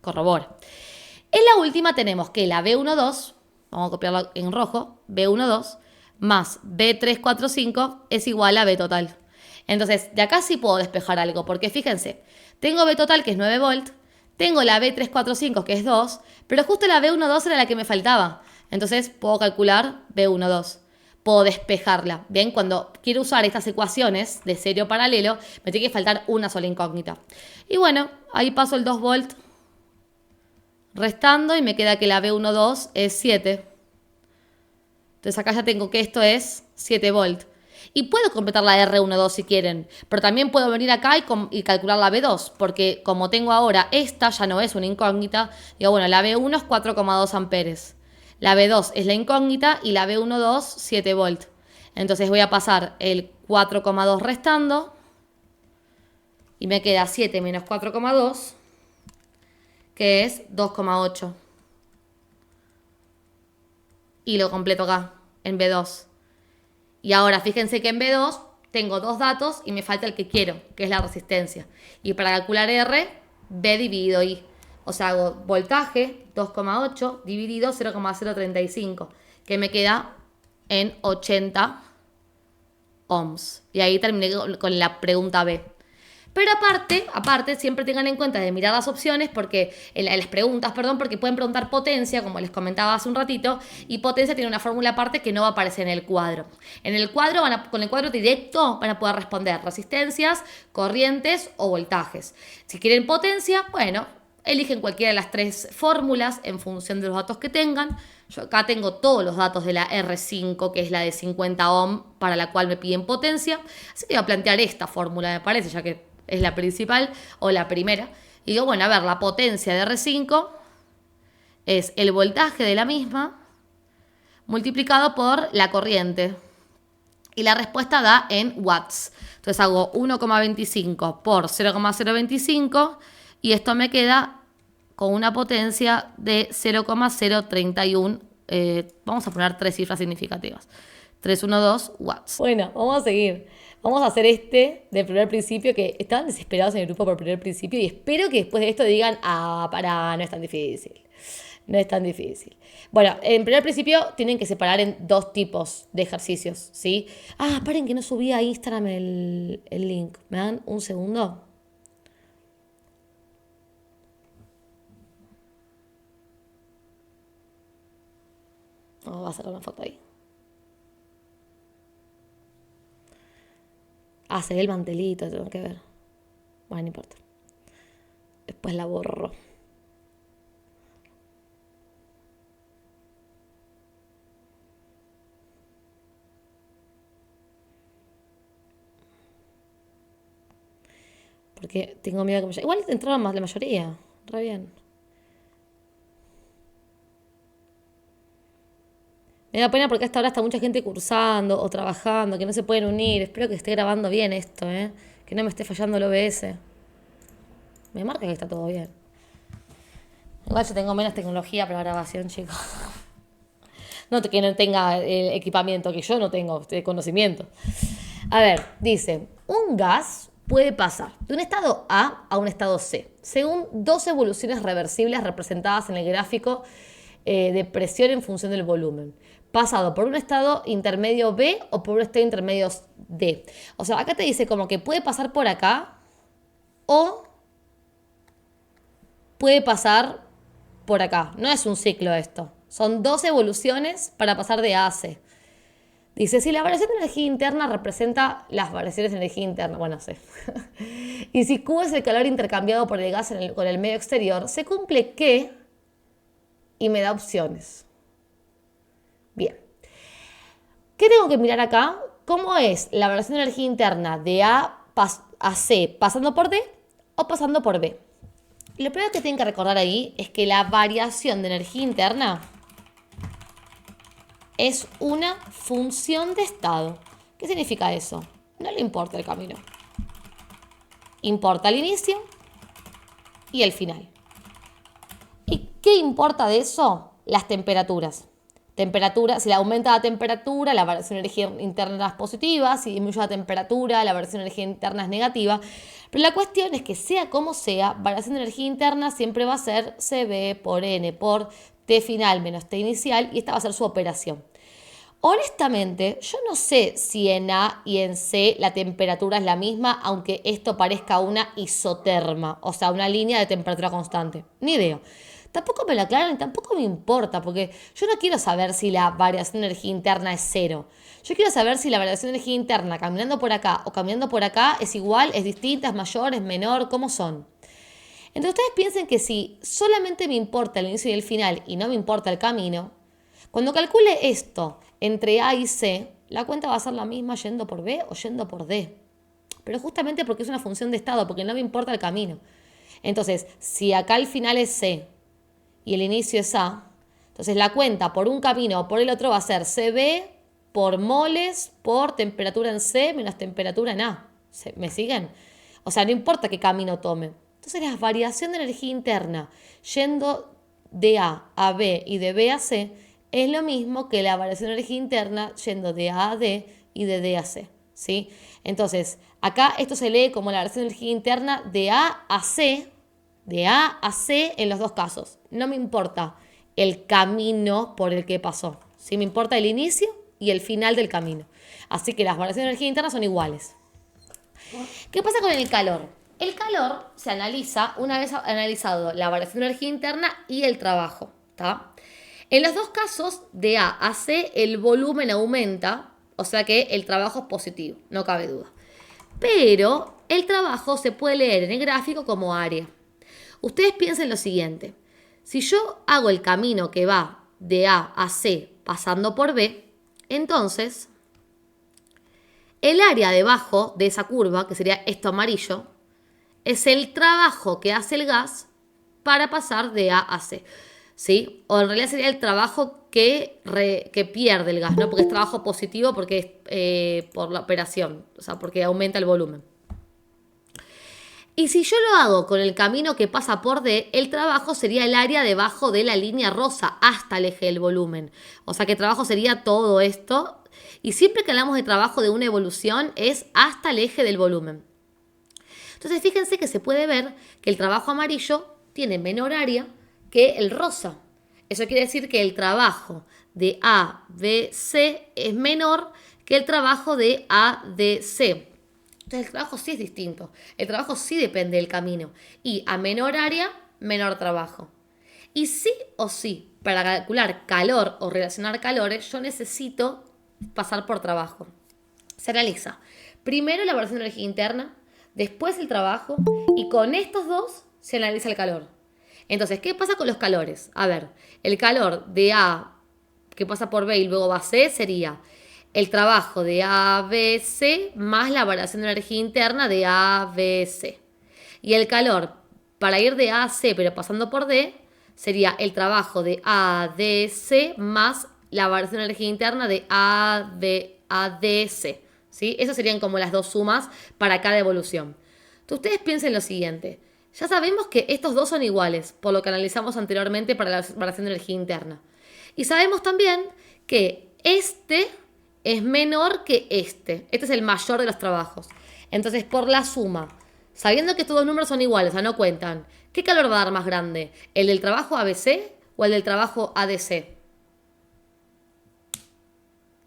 Corrobora. En la última tenemos que la B12, vamos a copiarla en rojo, B12 más B345 es igual a B total. Entonces, de acá sí puedo despejar algo, porque fíjense, tengo B total que es 9 volt, tengo la B345 que es 2, pero justo la B12 era la que me faltaba. Entonces, puedo calcular B12. Puedo despejarla. Bien, cuando quiero usar estas ecuaciones de serio paralelo, me tiene que faltar una sola incógnita. Y bueno, ahí paso el 2 volt restando y me queda que la B12 es 7. Entonces acá ya tengo que esto es 7 volt. Y puedo completar la R12 si quieren, pero también puedo venir acá y calcular la B2, porque como tengo ahora esta, ya no es una incógnita, digo, bueno, la B1 es 4,2 amperes, la B2 es la incógnita y la B12 7 volt. Entonces voy a pasar el 4,2 restando y me queda 7 menos 4,2, que es 2,8. Y lo completo acá, en B2. Y ahora fíjense que en B2 tengo dos datos y me falta el que quiero, que es la resistencia. Y para calcular R, B dividido I. O sea, hago voltaje 2,8 dividido 0,035, que me queda en 80 ohms. Y ahí terminé con la pregunta B. Pero aparte, siempre tengan en cuenta de mirar las opciones, porque las preguntas, perdón, porque pueden preguntar potencia, como les comentaba hace un ratito, y potencia tiene una fórmula aparte que no va a aparecer en el cuadro. En el cuadro, con el cuadro directo, van a poder responder resistencias, corrientes o voltajes. Si quieren potencia, bueno, eligen cualquiera de las tres fórmulas en función de los datos que tengan. Yo acá tengo todos los datos de la R5, que es la de 50 ohm, para la cual me piden potencia. Así que voy a plantear esta fórmula, me parece, ya que es la principal o la primera. Y digo, bueno, a ver, la potencia de R5 es el voltaje de la misma multiplicado por la corriente. Y la respuesta da en watts. Entonces hago 1,25 por 0,025 y esto me queda con una potencia de 0,031. Vamos a poner tres cifras significativas. 312 watts. Bueno, vamos a seguir. Vamos a hacer del primer principio, que estaban desesperados en el grupo por primer principio, y espero que después de esto digan, no es tan difícil. No es tan difícil. Bueno, en primer principio tienen que separar en dos tipos de ejercicios, ¿sí? Paren que no subí a Instagram el link. ¿Me dan un segundo? Voy a sacar una foto ahí. Se ve el mantelito, tengo que ver. Bueno, no importa. Después la borro. Porque tengo miedo que me... Igual entraron más la mayoría. Re bien. Me da pena porque hasta ahora está mucha gente cursando o trabajando, que no se pueden unir. Espero que esté grabando bien esto, que no me esté fallando el OBS. Me marca que está todo bien. Igual yo tengo menos tecnología para la grabación, chicos. No que no tenga el equipamiento, que yo no tengo conocimiento. A ver, dice, un gas puede pasar de un estado A un estado C, según dos evoluciones reversibles representadas en el gráfico de presión en función del volumen, pasado por un estado intermedio B o por un estado intermedio D. O sea, acá te dice como que puede pasar por acá o puede pasar por acá. No es un ciclo esto. Son dos evoluciones para pasar de A a C. Dice, si la variación de energía interna representa las variaciones de energía interna, bueno, sí. Y si Q es el calor intercambiado por el gas con el medio exterior, se cumple que... y me da opciones. Bien. ¿Qué tengo que mirar acá? ¿Cómo es la variación de energía interna de A a C pasando por D o pasando por B? Lo primero que tienen que recordar ahí es que la variación de energía interna es una función de estado. ¿Qué significa eso? No le importa el camino. Importa el inicio y el final. ¿Y qué importa de eso? Las temperaturas. Si aumenta la temperatura, la variación de energía interna es positiva. Si disminuye la temperatura, la variación de energía interna es negativa. Pero la cuestión es que sea como sea, variación de energía interna siempre va a ser CB por N por T final menos T inicial, y esta va a ser su operación. Honestamente, yo no sé si en A y en C la temperatura es la misma, aunque esto parezca una isoterma, o sea, una línea de temperatura constante. Ni idea. Tampoco me lo aclaran y tampoco me importa, porque yo no quiero saber si la variación de energía interna es cero. Yo quiero saber si la variación de energía interna caminando por acá o caminando por acá es igual, es distinta, es mayor, es menor, ¿cómo son? Entonces ustedes piensen que si solamente me importa el inicio y el final y no me importa el camino, cuando calcule esto entre A y C, la cuenta va a ser la misma yendo por B o yendo por D. Pero justamente porque es una función de estado, porque no me importa el camino. Entonces, si acá el final es C y el inicio es A, entonces la cuenta por un camino o por el otro va a ser CB por moles por temperatura en C menos temperatura en A. ¿Me siguen? O sea, no importa qué camino tome. Entonces la variación de energía interna yendo de A a B y de B a C es lo mismo que la variación de energía interna yendo de A a D y de D a C, ¿sí? Entonces, acá esto se lee como la variación de energía interna de A a C en los dos casos. No me importa el camino por el que pasó, ¿sí? Me importa el inicio y el final del camino. Así que las variaciones de energía interna son iguales. ¿Qué pasa con el calor? El calor se analiza una vez analizado la variación de energía interna y el trabajo. ¿Está? En los dos casos, de A a C, el volumen aumenta, o sea que el trabajo es positivo, no cabe duda. Pero el trabajo se puede leer en el gráfico como área. Ustedes piensen lo siguiente. Si yo hago el camino que va de A a C pasando por B, entonces el área debajo de esa curva, que sería esto amarillo, es el trabajo que hace el gas para pasar de A a C. ¿Sí? O en realidad sería el trabajo que pierde el gas, ¿no? Porque es trabajo positivo porque es por la operación, o sea, porque aumenta el volumen. Y si yo lo hago con el camino que pasa por D, el trabajo sería el área debajo de la línea rosa hasta el eje del volumen. O sea que el trabajo sería todo esto. Y siempre que hablamos de trabajo de una evolución es hasta el eje del volumen. Entonces fíjense que se puede ver que el trabajo amarillo tiene menor área que el rosa. Eso quiere decir que el trabajo de A, B, C es menor que el trabajo de A, D, C. Entonces el trabajo sí es distinto. El trabajo sí depende del camino. Y a menor área, menor trabajo. Y sí o sí, para calcular calor o relacionar calores, yo necesito pasar por trabajo. Se analiza primero la variación de energía interna, después el trabajo, y con estos dos se analiza el calor. Entonces, ¿qué pasa con los calores? A ver, el calor de A que pasa por B y luego va a C sería el trabajo de ABC más la variación de energía interna de ABC. Y el calor para ir de A a C pero pasando por D sería el trabajo de ADC más la variación de energía interna de ADC. ¿Sí? Esas serían como las dos sumas para cada evolución. Entonces ustedes piensen lo siguiente. Ya sabemos que estos dos son iguales, por lo que analizamos anteriormente para la variación de energía interna. Y sabemos también que este es menor que este. Este es el mayor de los trabajos. Entonces, por la suma, sabiendo que estos dos números son iguales, o sea, no cuentan, ¿qué calor va a dar más grande? ¿El del trabajo ABC o el del trabajo ADC?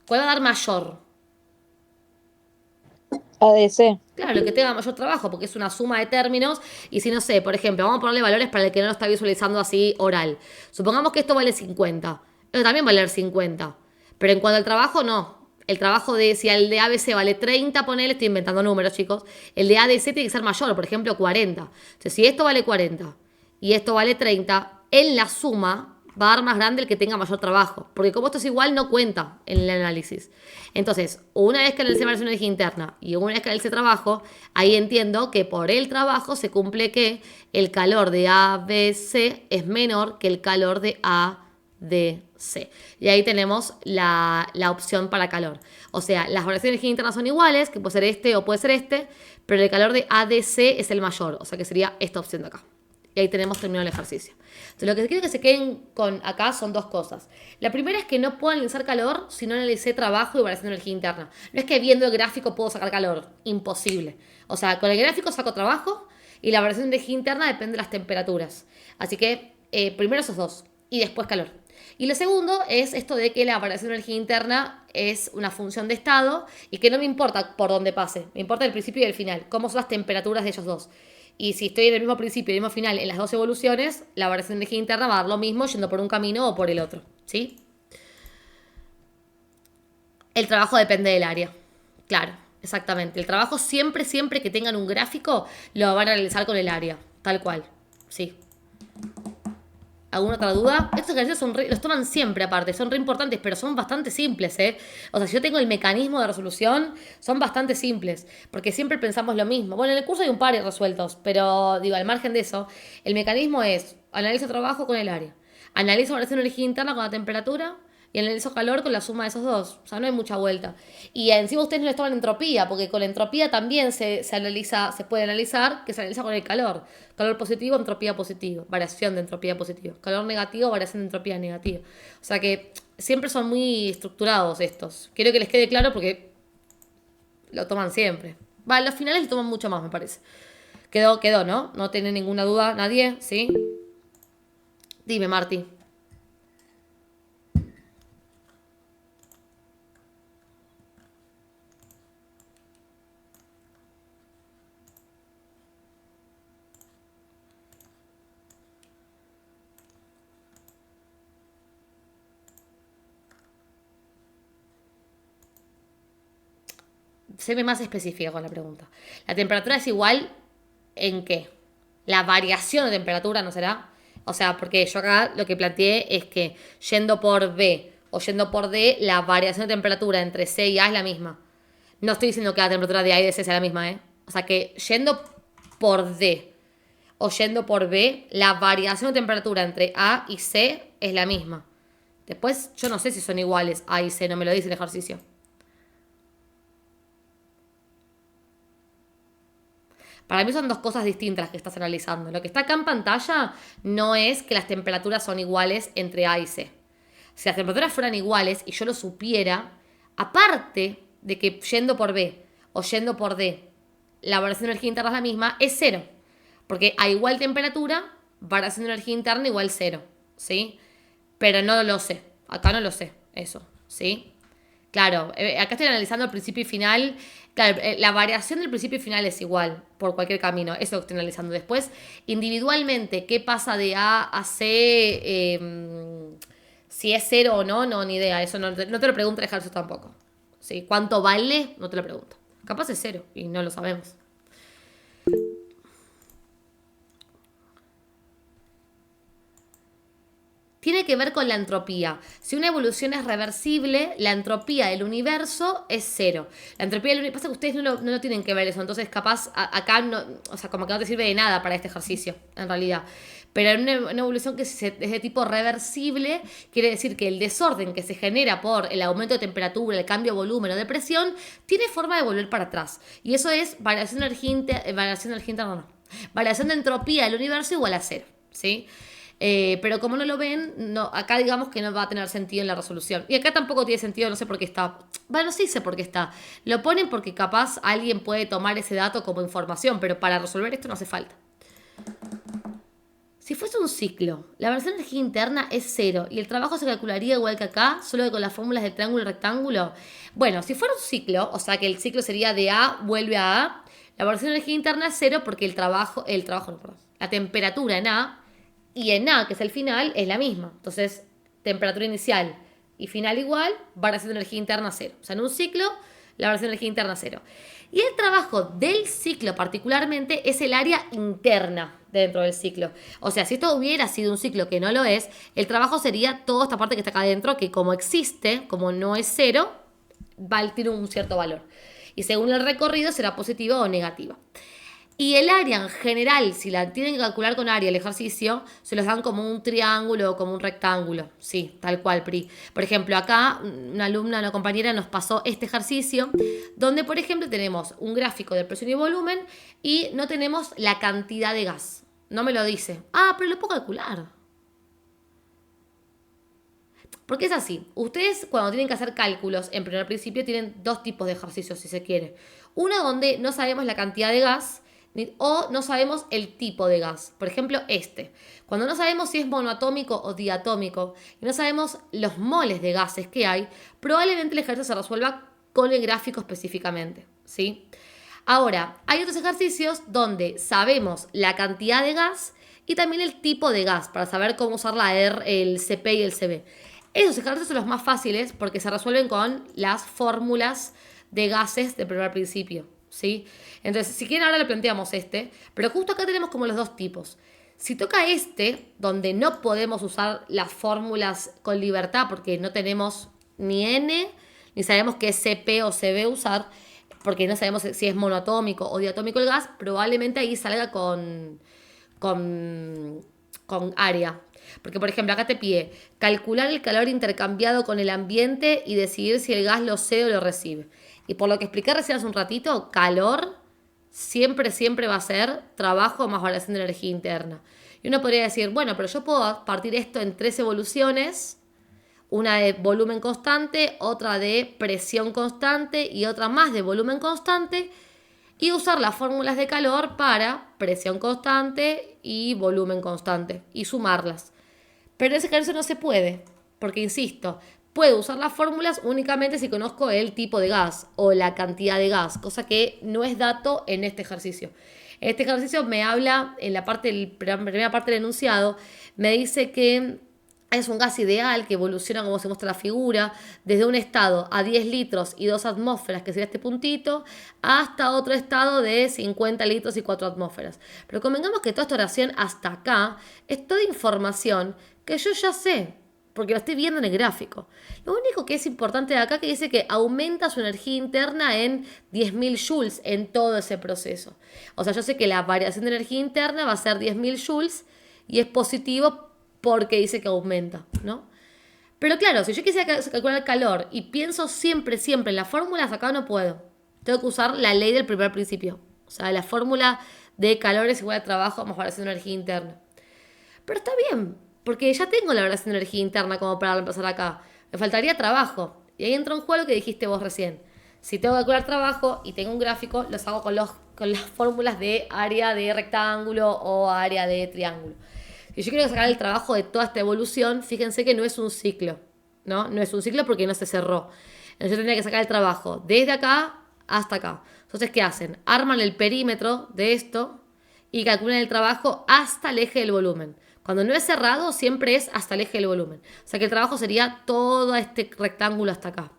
¿Cuál va a dar mayor? ADC. Claro, el que tenga mayor trabajo, porque es una suma de términos. Y si no sé, por ejemplo, vamos a ponerle valores para el que no lo está visualizando así oral. Supongamos que esto vale 50. Esto también va a valer 50. Pero en cuanto al trabajo, no. El trabajo de, si el de ABC vale 30, ponele, estoy inventando números, chicos. El de ADC tiene que ser mayor, por ejemplo, 40. Entonces, si esto vale 40 y esto vale 30, en la suma va a dar más grande el que tenga mayor trabajo. Porque como esto es igual, no cuenta en el análisis. Entonces, una vez que analicé variación de energía interna y una vez que analicé trabajo, ahí entiendo que por el trabajo se cumple que el calor de ABC es menor que el calor de ADC. Y ahí tenemos la opción para calor. O sea, las variaciones de energía interna son iguales, que puede ser este o puede ser este, pero el calor de ADC es el mayor. O sea, que sería esta opción de acá. Y ahí tenemos terminado el ejercicio. Entonces, lo que quiero que se queden con acá son dos cosas. La primera es que no puedo analizar calor si no analicé trabajo y variación de energía interna. No es que viendo el gráfico puedo sacar calor. Imposible. O sea, con el gráfico saco trabajo y la variación de energía interna depende de las temperaturas. Así que primero esos dos y después calor. Y lo segundo es esto de que la variación de energía interna es una función de estado y que no me importa por dónde pase. Me importa el principio y el final. Cómo son las temperaturas de ellos dos. Y si estoy en el mismo principio y el mismo final en las dos evoluciones, la variación de energía interna va a dar lo mismo yendo por un camino o por el otro. ¿Sí? El trabajo depende del área. Claro, exactamente. El trabajo siempre, siempre que tengan un gráfico, lo van a realizar con el área. Tal cual. Sí. ¿Alguna otra duda? Estos ejercicios los toman siempre aparte, son re importantes, pero son bastante simples, ¿eh? O sea, si yo tengo el mecanismo de resolución, son bastante simples, porque siempre pensamos lo mismo. Bueno, en el curso hay un par de resueltos, pero digo, al margen de eso, el mecanismo es analizo trabajo con el área, analizo variación de energía interna con la temperatura y analizo calor con la suma de esos dos. O sea, no hay mucha vuelta. Y encima ustedes no les toman entropía, porque con la entropía también se analiza, se puede analizar, que se analiza con el calor. Calor positivo, entropía positiva. Variación de entropía positiva. Calor negativo, variación de entropía negativa. O sea que siempre son muy estructurados estos. Quiero que les quede claro porque lo toman siempre. Vale, los finales lo toman mucho más, me parece. Quedó, ¿no? No tiene ninguna duda nadie, ¿sí? Dime, Marti. séme más específica con la pregunta. ¿La temperatura es igual en qué? ¿La variación de temperatura no será? O sea, porque yo acá lo que planteé es que yendo por B o yendo por D, la variación de temperatura entre C y A es la misma. No estoy diciendo que la temperatura de A y de C sea la misma, ¿eh? O sea que yendo por D o yendo por B, la variación de temperatura entre A y C es la misma. Después, yo no sé si son iguales A y C, no me lo dice el ejercicio. Para mí son dos cosas distintas las que estás analizando. Lo que está acá en pantalla no es que las temperaturas son iguales entre A y C. Si las temperaturas fueran iguales y yo lo supiera, aparte de que yendo por B o yendo por D, la variación de energía interna es la misma, es cero. Porque a igual temperatura, variación de energía interna igual cero. ¿Sí? Pero no lo sé. Acá no lo sé. Eso. ¿Sí? Claro, acá estoy analizando el principio y final. Claro, la variación del principio y final es igual por cualquier camino. Eso lo estoy analizando. Después, individualmente, ¿qué pasa de A a C? Si es cero o no, no, ni idea. Eso no te lo pregunto el ejercicio tampoco. ¿Sí? ¿Cuánto vale? No te lo pregunto. Capaz es cero y no lo sabemos. Tiene que ver con la entropía. Si una evolución es reversible, la entropía del universo es cero. La entropía del universo, pasa que ustedes no lo tienen que ver eso, entonces capaz acá no, o sea, como que no te sirve de nada para este ejercicio, en realidad. Pero en una evolución que es de tipo reversible, quiere decir que el desorden que se genera por el aumento de temperatura, el cambio de volumen o de presión, tiene forma de volver para atrás. Y eso es variación de energía interna, no. Variación de entropía del universo igual a cero, ¿sí? Pero como no lo ven, no, acá digamos que no va a tener sentido en la resolución. Y acá tampoco tiene sentido, no sé por qué está. Bueno, sí sé por qué está. Lo ponen porque capaz alguien puede tomar ese dato como información, pero para resolver esto no hace falta. Si fuese un ciclo, la variación de energía interna es cero y el trabajo se calcularía igual que acá, solo que con las fórmulas de triángulo y rectángulo. Bueno, si fuera un ciclo, o sea que el ciclo sería de A vuelve a A, la variación de energía interna es cero porque la temperatura en A y en A, que es el final, es la misma. Entonces, temperatura inicial y final igual, variación de energía interna cero. O sea, en un ciclo, la variación de energía interna cero. Y el trabajo del ciclo particularmente es el área interna dentro del ciclo. O sea, si esto hubiera sido un ciclo que no lo es, el trabajo sería toda esta parte que está acá adentro, que como existe, como no es cero, tiene un cierto valor. Y según el recorrido será positiva o negativa. Y el área en general, si la tienen que calcular con área el ejercicio, se los dan como un triángulo o como un rectángulo. Sí, tal cual, Pri. Por ejemplo, acá una compañera nos pasó este ejercicio, donde, por ejemplo, tenemos un gráfico de presión y volumen y no tenemos la cantidad de gas. No me lo dice. Ah, pero lo puedo calcular. Porque es así. Ustedes cuando tienen que hacer cálculos en primer principio tienen dos tipos de ejercicios, si se quiere. Uno donde no sabemos la cantidad de gas o no sabemos el tipo de gas. Por ejemplo, este. Cuando no sabemos si es monoatómico o diatómico y no sabemos los moles de gases que hay, probablemente el ejercicio se resuelva con el gráfico específicamente, ¿sí? Ahora, hay otros ejercicios donde sabemos la cantidad de gas y también el tipo de gas para saber cómo usar el CP y el CB. Esos ejercicios son los más fáciles porque se resuelven con las fórmulas de gases de primer principio, ¿sí? Entonces, si quieren ahora le planteamos pero justo acá tenemos como los dos tipos. Si toca donde no podemos usar las fórmulas con libertad porque no tenemos ni N, ni sabemos qué CP o CB usar, porque no sabemos si es monoatómico o diatómico el gas, probablemente ahí salga con área. Porque, por ejemplo, acá te pide calcular el calor intercambiado con el ambiente y decidir si el gas lo cede o lo recibe. Y por lo que expliqué recién hace un ratito, calor siempre va a ser trabajo más variación de energía interna. Y uno podría decir, bueno, pero yo puedo partir esto en 3 evoluciones, una de volumen constante, otra de presión constante y otra más de volumen constante, y usar las fórmulas de calor para presión constante y volumen constante y sumarlas. Pero en ese ejercicio no se puede, porque insisto, puedo usar las fórmulas únicamente si conozco el tipo de gas o la cantidad de gas, cosa que no es dato en este ejercicio. Este ejercicio me habla, en la primera parte del enunciado, me dice que Es un gas ideal que evoluciona como se muestra la figura, desde un estado a 10 litros y 2 atmósferas, que sería este puntito, hasta otro estado de 50 litros y 4 atmósferas. Pero convengamos que toda esta oración hasta acá es toda información que yo ya sé, porque lo estoy viendo en el gráfico. Lo único que es importante de acá que dice que aumenta su energía interna en 10.000 joules en todo ese proceso. O sea, yo sé que la variación de energía interna va a ser 10.000 joules y es positivo porque dice que aumenta, ¿no? Pero claro, si yo quisiera calcular el calor y pienso siempre en las fórmulas, acá no puedo. Tengo que usar la ley del primer principio. O sea, la fórmula de calor es igual a trabajo más variación de energía interna. Pero está bien, porque ya tengo la variación de energía interna como para empezar acá. Me faltaría trabajo. Y ahí entra un juego que dijiste vos recién. Si tengo que calcular trabajo y tengo un gráfico, los hago con las fórmulas de área de rectángulo o área de triángulo. Si yo quiero sacar el trabajo de toda esta evolución, fíjense que no es un ciclo, ¿no? No es un ciclo porque no se cerró. Entonces yo tendría que sacar el trabajo desde acá hasta acá. Entonces, ¿qué hacen? Arman el perímetro de esto y calculan el trabajo hasta el eje del volumen. Cuando no es cerrado, siempre es hasta el eje del volumen. O sea que el trabajo sería todo este rectángulo hasta acá.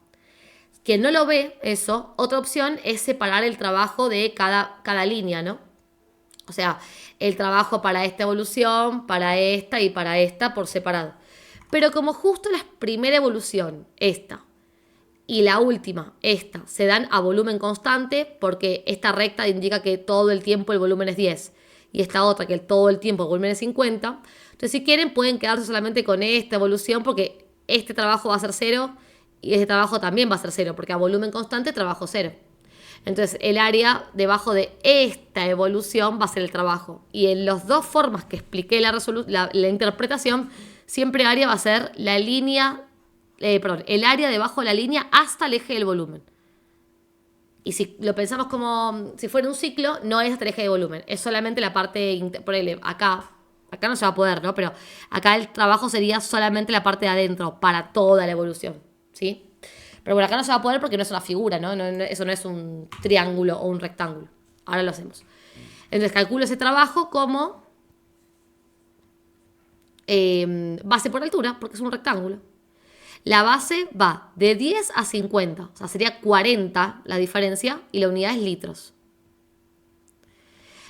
Quien no lo ve, eso, otra opción es separar el trabajo de cada línea, ¿no? O sea, el trabajo para esta evolución, para esta y para esta por separado. Pero como justo la primera evolución, esta, y la última, esta, se dan a volumen constante, porque esta recta indica que todo el tiempo el volumen es 10, y esta otra que todo el tiempo el volumen es 50. Entonces, si quieren, pueden quedarse solamente con esta evolución, porque este trabajo va a ser 0, y este trabajo también va a ser 0, porque a volumen constante trabajo 0. Entonces, el área debajo de esta evolución va a ser el trabajo. Y en las dos formas que expliqué la interpretación, siempre área va a ser la línea, el área debajo de la línea hasta el eje del volumen. Y si lo pensamos como si fuera un ciclo, no es hasta el eje de volumen, es solamente la parte, acá no se va a poder, ¿no? Pero acá el trabajo sería solamente la parte de adentro para toda la evolución, ¿sí? Pero bueno, acá no se va a poder porque no es una figura, ¿no? Eso no es un triángulo o un rectángulo. Ahora lo hacemos. Entonces calculo ese trabajo como base por altura, porque es un rectángulo. La base va de 10 a 50, o sea, sería 40 la diferencia y la unidad es litros.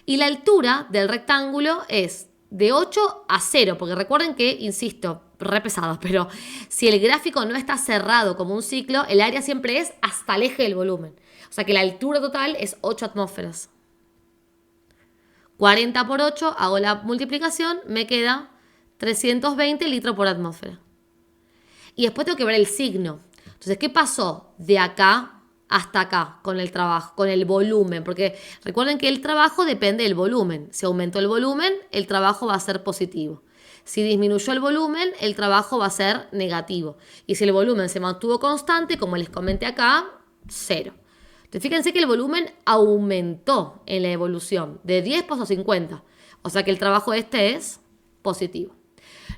Y la altura del rectángulo es de 8 a 0, porque recuerden que, insisto, re pesado, pero si el gráfico no está cerrado como un ciclo, el área siempre es hasta el eje del volumen. O sea que la altura total es 8 atmósferas. 40 por 8, hago la multiplicación, me queda 320 litros por atmósfera. Y después tengo que ver el signo. Entonces, ¿qué pasó de acá hasta acá con el trabajo, con el volumen? Porque recuerden que el trabajo depende del volumen. Si aumentó el volumen, el trabajo va a ser positivo. Si disminuyó el volumen, el trabajo va a ser negativo. Y si el volumen se mantuvo constante, como les comenté acá, 0. Entonces, fíjense que el volumen aumentó en la evolución. De 10 pasó a 50. O sea que el trabajo este es positivo.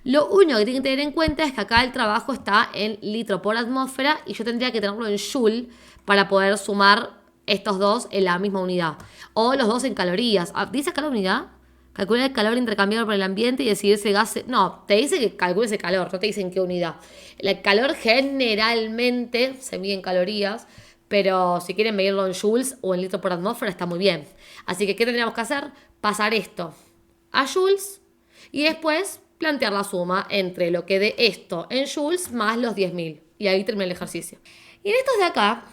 Lo único que tienen que tener en cuenta es que acá el trabajo está en litro por atmósfera y yo tendría que tenerlo en joule para poder sumar estos dos en la misma unidad. O los dos en calorías. ¿Dice acá la unidad? Calcula el calor intercambiado por el ambiente y decidir ese gas. No, te dice que calcules el calor, no te dicen qué unidad. El calor generalmente se mide en calorías, pero si quieren medirlo en joules o en litros por atmósfera está muy bien. Así que, ¿qué tendríamos que hacer? Pasar esto a joules y después plantear la suma entre lo que dé esto en joules más los 10.000. Y ahí termina el ejercicio. Y en estos de acá,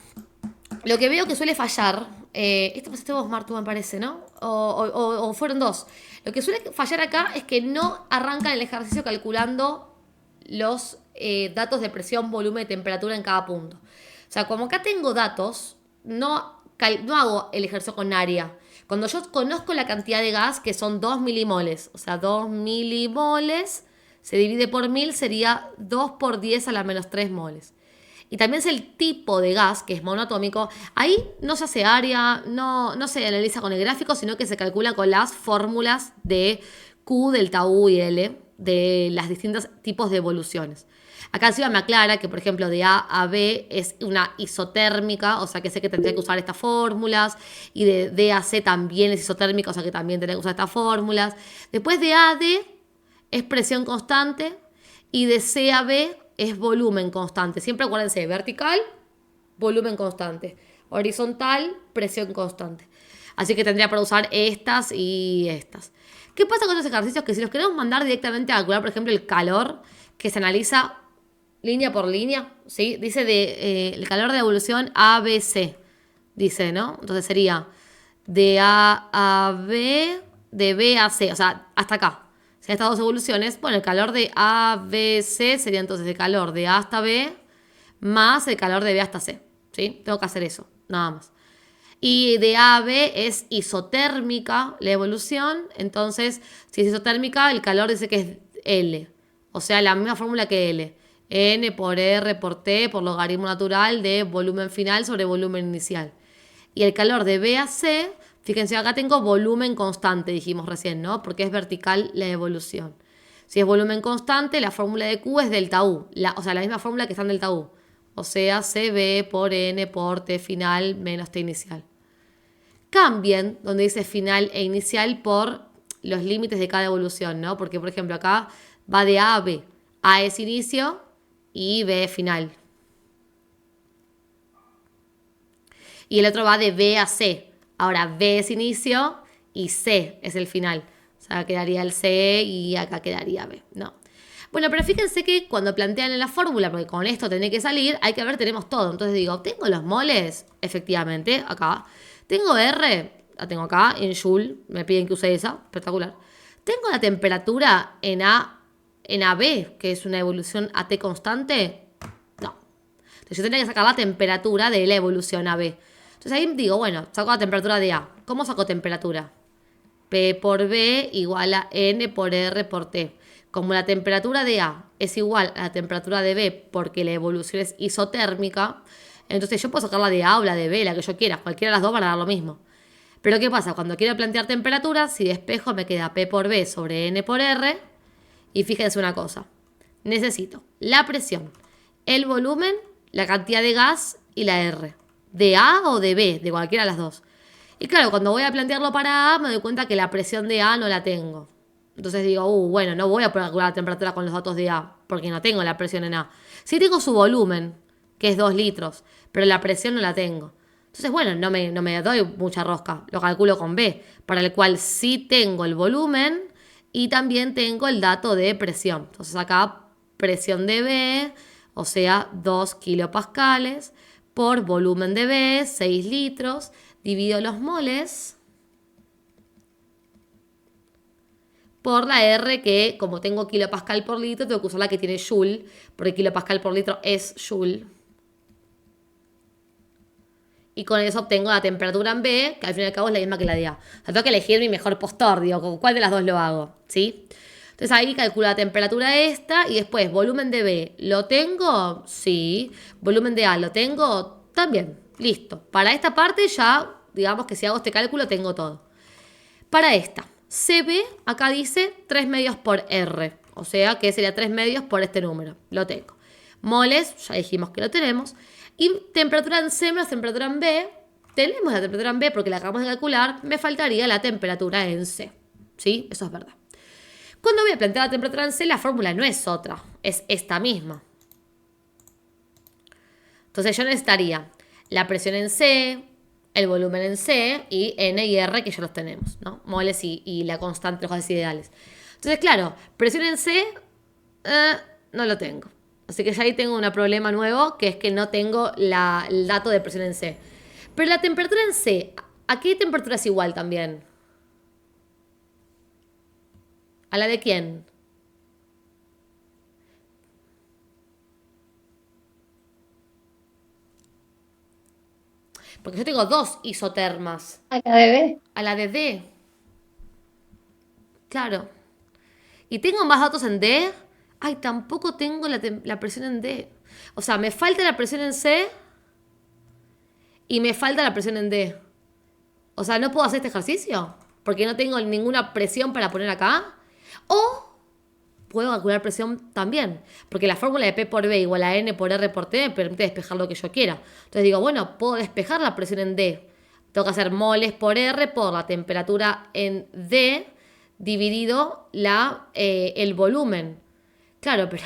lo que veo que suele fallar, esto pasaste vos, Martu, me parece, ¿no? O fueron dos. Lo que suele fallar acá es que no arrancan el ejercicio calculando los datos de presión, volumen y temperatura en cada punto. O sea, como acá tengo datos, no hago el ejercicio con área. Cuando yo conozco la cantidad de gas, que son 2 milimoles, o sea, 2 milimoles se divide por 1000, sería 2 por 10 a la menos 3 moles. Y también es el tipo de gas, que es monoatómico. Ahí no se hace área, no se analiza con el gráfico, sino que se calcula con las fórmulas de Q, delta U y L, de las distintos tipos de evoluciones. Acá encima me aclara que, por ejemplo, de A a B es una isotérmica, o sea que sé que tendría que usar estas fórmulas. Y de D a C también es isotérmica, o sea que también tendría que usar estas fórmulas. Después de A a D es presión constante. Y de C a B es volumen constante. Siempre acuérdense, vertical, volumen constante. Horizontal, presión constante. Así que tendría para usar estas y estas. ¿Qué pasa con estos ejercicios? Que si los queremos mandar directamente a calcular, por ejemplo, el calor, que se analiza línea por línea, ¿sí? Dice el calor de evolución ABC, dice, ¿no? Entonces sería de A a B, de B a C, o sea, hasta acá. Si hay estas dos evoluciones, bueno, el calor de A, B, C sería entonces el calor de A hasta B más el calor de B hasta C, ¿sí? Tengo que hacer eso, nada más. Y de A a B es isotérmica la evolución, entonces si es isotérmica el calor dice que es L, o sea, la misma fórmula que L. N por R por T por logaritmo natural de volumen final sobre volumen inicial. Y el calor de B a C, fíjense, acá tengo volumen constante, dijimos recién, ¿no? Porque es vertical la evolución. Si es volumen constante, la fórmula de Q es delta U, o sea, la misma fórmula que está en delta U. O sea, CB por N por T final menos T inicial. Cambien donde dice final e inicial por los límites de cada evolución, ¿no? Porque, por ejemplo, acá va de A a B. A es inicio y B es final. Y el otro va de B a C. Ahora B es inicio y C es el final. O sea, quedaría el C y acá quedaría B, ¿no? Bueno, pero fíjense que cuando plantean en la fórmula, porque con esto tiene que salir, hay que ver, tenemos todo. Entonces digo, ¿tengo los moles? Efectivamente, acá. Tengo R, la tengo acá, en Joule, me piden que use esa, espectacular. Tengo la temperatura en AB, que es una evolución a T constante. No. Entonces yo tendría que sacar la temperatura de la evolución AB. Entonces ahí digo, bueno, saco la temperatura de A. ¿Cómo saco temperatura? P por B igual a N por R por T. Como la temperatura de A es igual a la temperatura de B porque la evolución es isotérmica, entonces yo puedo sacar la de A o la de B, la que yo quiera. Cualquiera de las dos van a dar lo mismo. Pero ¿qué pasa? Cuando quiero plantear temperatura, si despejo me queda P por B sobre N por R. Y fíjense una cosa. Necesito la presión, el volumen, la cantidad de gas y la R. De A o de B, de cualquiera de las dos. Y claro, cuando voy a plantearlo para A, me doy cuenta que la presión de A no la tengo. Entonces digo, bueno, no voy a calcular la temperatura con los datos de A, porque no tengo la presión en A. Sí tengo su volumen, que es 2 litros, pero la presión no la tengo. Entonces, bueno, no me doy mucha rosca, lo calculo con B, para el cual sí tengo el volumen y también tengo el dato de presión. Entonces acá, presión de B, o sea, 2 kilopascales, por volumen de B, 6 litros, divido los moles por la R que, como tengo kilopascal por litro, tengo que usar la que tiene Joule, porque kilopascal por litro es Joule. Y con eso obtengo la temperatura en B, que al fin y al cabo es la misma que la de A. O sea, tengo que elegir mi mejor postor, digo, ¿con cuál de las dos lo hago? ¿Sí? Entonces ahí calculo la temperatura esta y después, ¿volumen de B lo tengo? Sí. ¿Volumen de A lo tengo? También. Listo. Para esta parte ya, digamos que si hago este cálculo tengo todo. Para esta, CB acá dice 3 medios por R. O sea que sería 3 medios por este número. Lo tengo. Moles, ya dijimos que lo tenemos. Y temperatura en C más temperatura en B. Tenemos la temperatura en B porque la acabamos de calcular. Me faltaría la temperatura en C. ¿Sí? Eso es verdad. Cuando voy a plantear la temperatura en C, la fórmula no es otra. Es esta misma. Entonces yo necesitaría la presión en C, el volumen en C y N y R que ya los tenemos, ¿no? Moles y la constante de los gases ideales. Entonces, claro, presión en C no lo tengo. Así que ya ahí tengo un problema nuevo, que es que no tengo el dato de presión en C. Pero la temperatura en C, ¿a qué temperatura es igual también? ¿A la de quién? Porque yo tengo dos isotermas. A la de B. A la de D. Claro. ¿Y tengo más datos en D? Ay, tampoco tengo la presión en D. O sea, me falta la presión en C y me falta la presión en D. O sea, no puedo hacer este ejercicio porque no tengo ninguna presión para poner acá. O puedo calcular presión también, porque la fórmula de P por B igual a N por R por T me permite despejar lo que yo quiera. Entonces digo, bueno, puedo despejar la presión en D. Tengo que hacer moles por R por la temperatura en D dividido el volumen, Claro, pero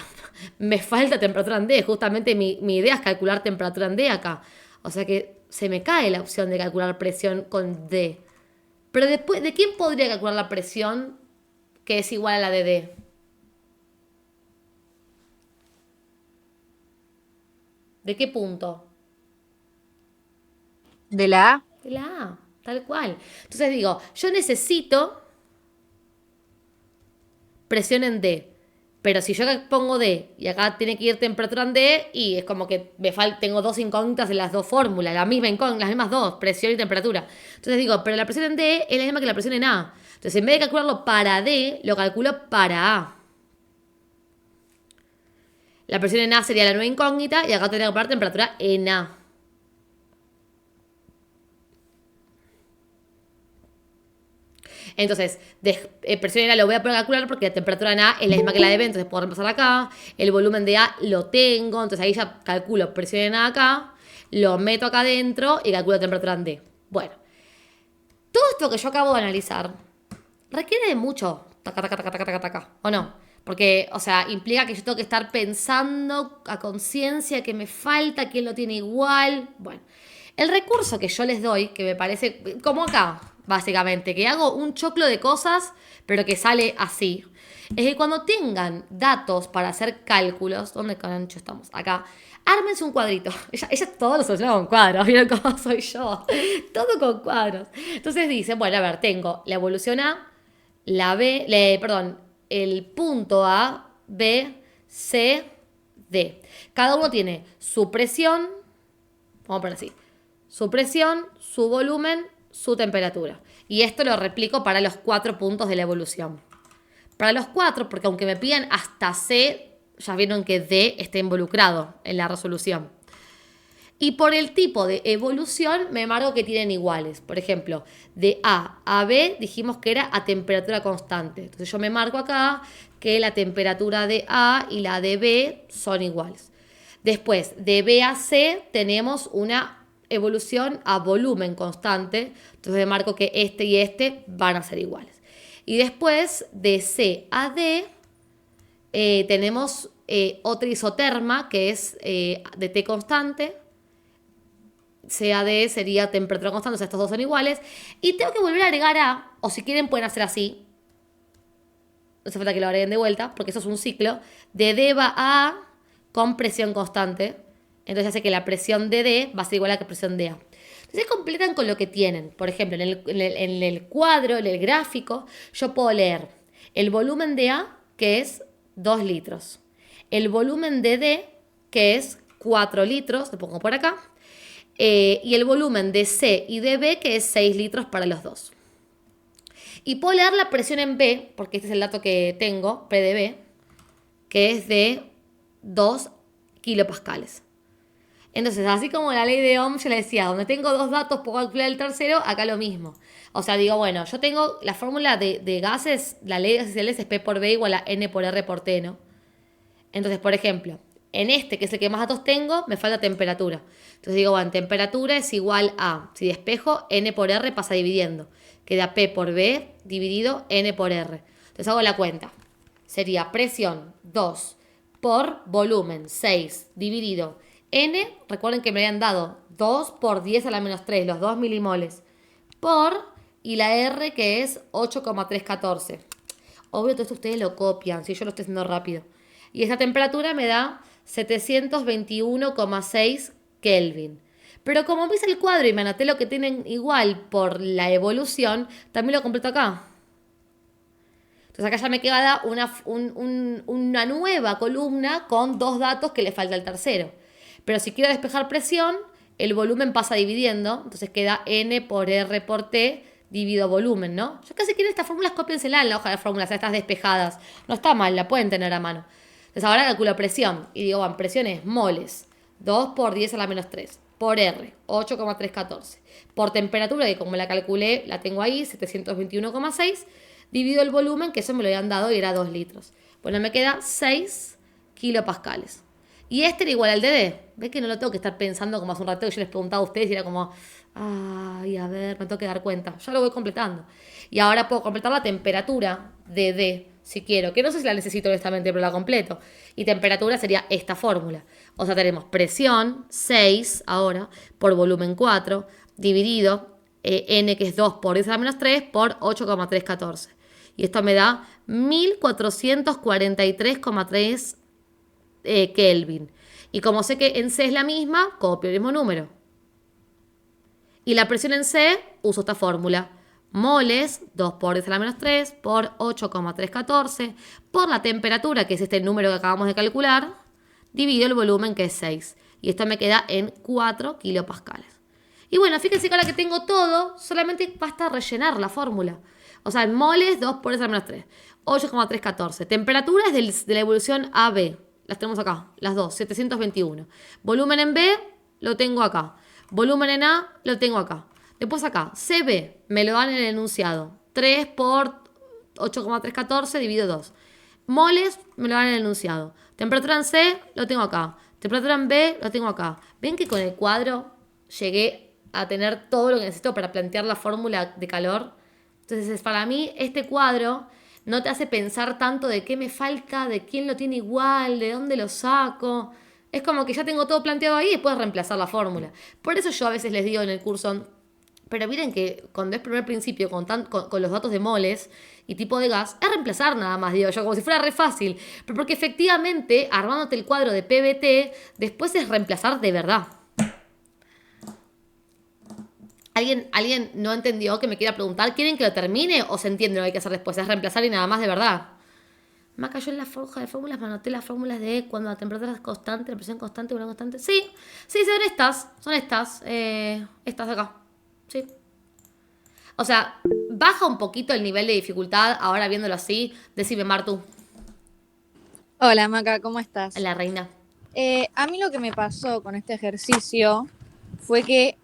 me falta temperatura en D. Justamente mi idea es calcular temperatura en D acá. O sea que se me cae la opción de calcular presión con D. Pero después, ¿de quién podría calcular la presión que es igual a la de D? ¿De qué punto? De la A. De la A, tal cual. Entonces digo, yo necesito presión en D. Pero si yo pongo D y acá tiene que ir temperatura en D, y es como que tengo dos incógnitas en las dos fórmulas, la misma incógnita, las mismas dos, presión y temperatura. Entonces digo, pero la presión en D es la misma que la presión en A. Entonces en vez de calcularlo para D, lo calculo para A. La presión en A sería la nueva incógnita y acá tendría que poner temperatura en A. Entonces, presión en A lo voy a poder calcular porque la temperatura en A es la misma que la de B, entonces puedo reemplazar acá. El volumen de A lo tengo, entonces ahí ya calculo presión en A acá, lo meto acá adentro y calculo temperatura en D. Bueno, todo esto que yo acabo de analizar requiere de mucho taca, taca, taca, taca, taca, taca, ¿o no? Porque, o sea, implica que yo tengo que estar pensando a conciencia que me falta, quién lo tiene igual. Bueno, el recurso que yo les doy, que me parece, como acá, básicamente, que hago un choclo de cosas, pero que sale así, es que cuando tengan datos para hacer cálculos, ¿dónde cancho estamos? Acá. Ármense un cuadrito. Ella todo lo soluciona con cuadros. ¿Vieron cómo soy yo? Todo con cuadros. Entonces dice, bueno, a ver, tengo la evolución A, perdón, el punto A, B, C, D. Cada uno tiene su presión, vamos a poner así, su presión, su volumen, su temperatura. Y esto lo replico para los 4 puntos de la evolución. Para los 4, porque aunque me pidan hasta C, ya vieron que D está involucrado en la resolución. Y por el tipo de evolución me marco que tienen iguales. Por ejemplo, de A a B dijimos que era a temperatura constante. Entonces yo me marco acá que la temperatura de A y la de B son iguales. Después, de B a C tenemos una evolución a volumen constante. Entonces me marco que este y este van a ser iguales. Y después, de C a D, tenemos otra isoterma que es de T constante. CAD sería temperatura constante, o sea, estos dos son iguales. Y tengo que volver a agregar A, o si quieren pueden hacer así. No hace falta que lo agreguen de vuelta, porque eso es un ciclo. De D va a A con presión constante. Entonces hace que la presión de D va a ser igual a la presión de A. Entonces completan con lo que tienen. Por ejemplo, en el cuadro, en el gráfico, yo puedo leer el volumen de A, que es 2 litros. El volumen de D, que es 4 litros, lo pongo por acá. Y el volumen de C y de B, que es 6 litros para los dos. Y puedo leer la presión en B, porque este es el dato que tengo, P de B, que es de 2 kilopascales. Entonces, así como la ley de Ohm, yo le decía, donde tengo dos datos, puedo calcular el tercero, acá lo mismo. O sea, digo, bueno, yo tengo la fórmula de gases, la ley de gases ideales es P por B igual a N por R por T, ¿no? Entonces, por ejemplo, en este, que es el que más datos tengo, me falta temperatura. Entonces digo, bueno, temperatura es igual a, si despejo, N por R pasa dividiendo. Queda P por B dividido N por R. Entonces hago la cuenta. Sería presión 2 por volumen 6 dividido N. Recuerden que me habían dado 2 por 10 a la menos 3, los 2 milimoles. Por, y la R que es 8,314. Obvio, todo esto ustedes lo copian, si yo lo estoy haciendo rápido. Y esa temperatura me da 721,6 Kelvin. Pero como me hice el cuadro y me anoté lo que tienen igual por la evolución, también lo completo acá. Entonces acá ya me queda una nueva columna con dos datos que le falta el tercero. Pero si quiero despejar presión, el volumen pasa dividiendo. Entonces queda N por R por T dividido volumen, ¿no? Yo casi quiero estas fórmulas, cópiensela en la hoja de fórmulas, estas despejadas. No está mal, la pueden tener a mano. Entonces ahora calculo presión. Y digo, bueno, presión es moles. 2 por 10 a la menos 3. Por R, 8,314. Por temperatura, que como la calculé, la tengo ahí, 721,6. Divido el volumen, que eso me lo habían dado y era 2 litros. Bueno, me queda 6 kilopascales. Y este era igual al de D. ¿Ves que no lo tengo que estar pensando como hace un rato que yo les preguntaba a ustedes y era como, ay, a ver, me tengo que dar cuenta. Ya lo voy completando. Y ahora puedo completar la temperatura de D. si quiero, que no sé si la necesito honestamente, pero la completo. Y temperatura sería esta fórmula. O sea, tenemos presión, 6 ahora, por volumen 4, dividido N, que es 2 por 10 a la menos 3, por 8,314. Y esto me da 1443,3 Kelvin. Y como sé que en C es la misma, copio el mismo número. Y la presión en C, uso esta fórmula. Moles, 2 por 10 a la menos 3, por 8,314, por la temperatura, que es este número que acabamos de calcular, divido el volumen, que es 6. Y esto me queda en 4 kilopascales. Y bueno, fíjense que ahora que tengo todo, solamente basta rellenar la fórmula. O sea, en moles, 2 por 10 a la menos 3, 8,314. Temperaturas de la evolución AB. Las tenemos acá, las dos, 721. Volumen en B, lo tengo acá. Volumen en A, lo tengo acá. Después acá, CB, me lo dan en el enunciado. 3 por 8,314 dividido 2. Moles, me lo dan en el enunciado. Temperatura en C, lo tengo acá. Temperatura en B, lo tengo acá. ¿Ven que con el cuadro llegué a tener todo lo que necesito para plantear la fórmula de calor? Entonces, para mí, este cuadro no te hace pensar tanto de qué me falta, de quién lo tiene igual, de dónde lo saco. Es como que ya tengo todo planteado ahí y después reemplazar la fórmula. Por eso yo a veces les digo en el curso, pero miren que cuando es primer principio con los datos de moles y tipo de gas, es reemplazar nada más, digo yo, como si fuera re fácil. Pero porque efectivamente, armándote el cuadro de PBT, después es reemplazar de verdad. ¿Alguien no entendió que me quiera preguntar? ¿Quieren que lo termine o se entiende lo que hay que hacer después? Es reemplazar y nada más de verdad. Me cayó en la hoja de fórmulas, me anoté las fórmulas de cuando la temperatura es constante, la presión constante, una constante. Sí, son estas. Estas de acá. Sí. O sea, baja un poquito el nivel de dificultad, ahora viéndolo así. Decime, Martu, Hola Maca, ¿cómo estás? la reina. A mí lo que me pasó con este ejercicio fue que,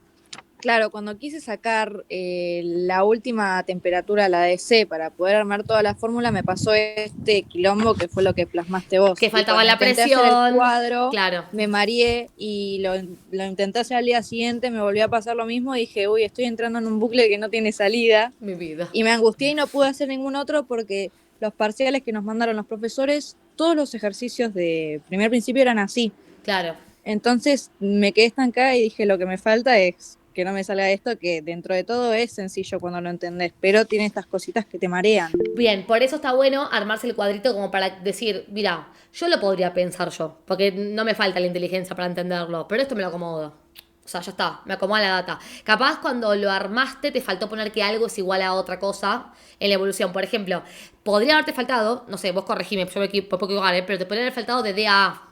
claro, cuando quise sacar la última temperatura, la de C, para poder armar toda la fórmula, me pasó este quilombo que fue lo que plasmaste vos. Que Y faltaba cuando la intenté hacer el presión. cuadro, Claro, me mareé y lo intenté hacer al día siguiente, me volvió a pasar lo mismo y dije, uy, estoy entrando en un bucle que no tiene salida. mi vida. Y me angustié y no pude hacer ningún otro porque los parciales que nos mandaron los profesores, todos los ejercicios de primer principio eran así. Claro. Entonces me quedé estancada y dije, lo que me falta es que no me salga esto, que dentro de todo es sencillo cuando lo entendés, pero tiene estas cositas que te marean. Bien, por eso está bueno armarse el cuadrito como para decir, mira, yo lo podría pensar yo, porque no me falta la inteligencia para entenderlo, pero esto me lo acomodo. O sea, ya está, me acomoda la data. Capaz cuando lo armaste te faltó poner que algo es igual a otra cosa en la evolución. Por ejemplo, podría haberte faltado, no sé, vos corregime, yo me puedo equivocar, pero te podría haber faltado de D a A.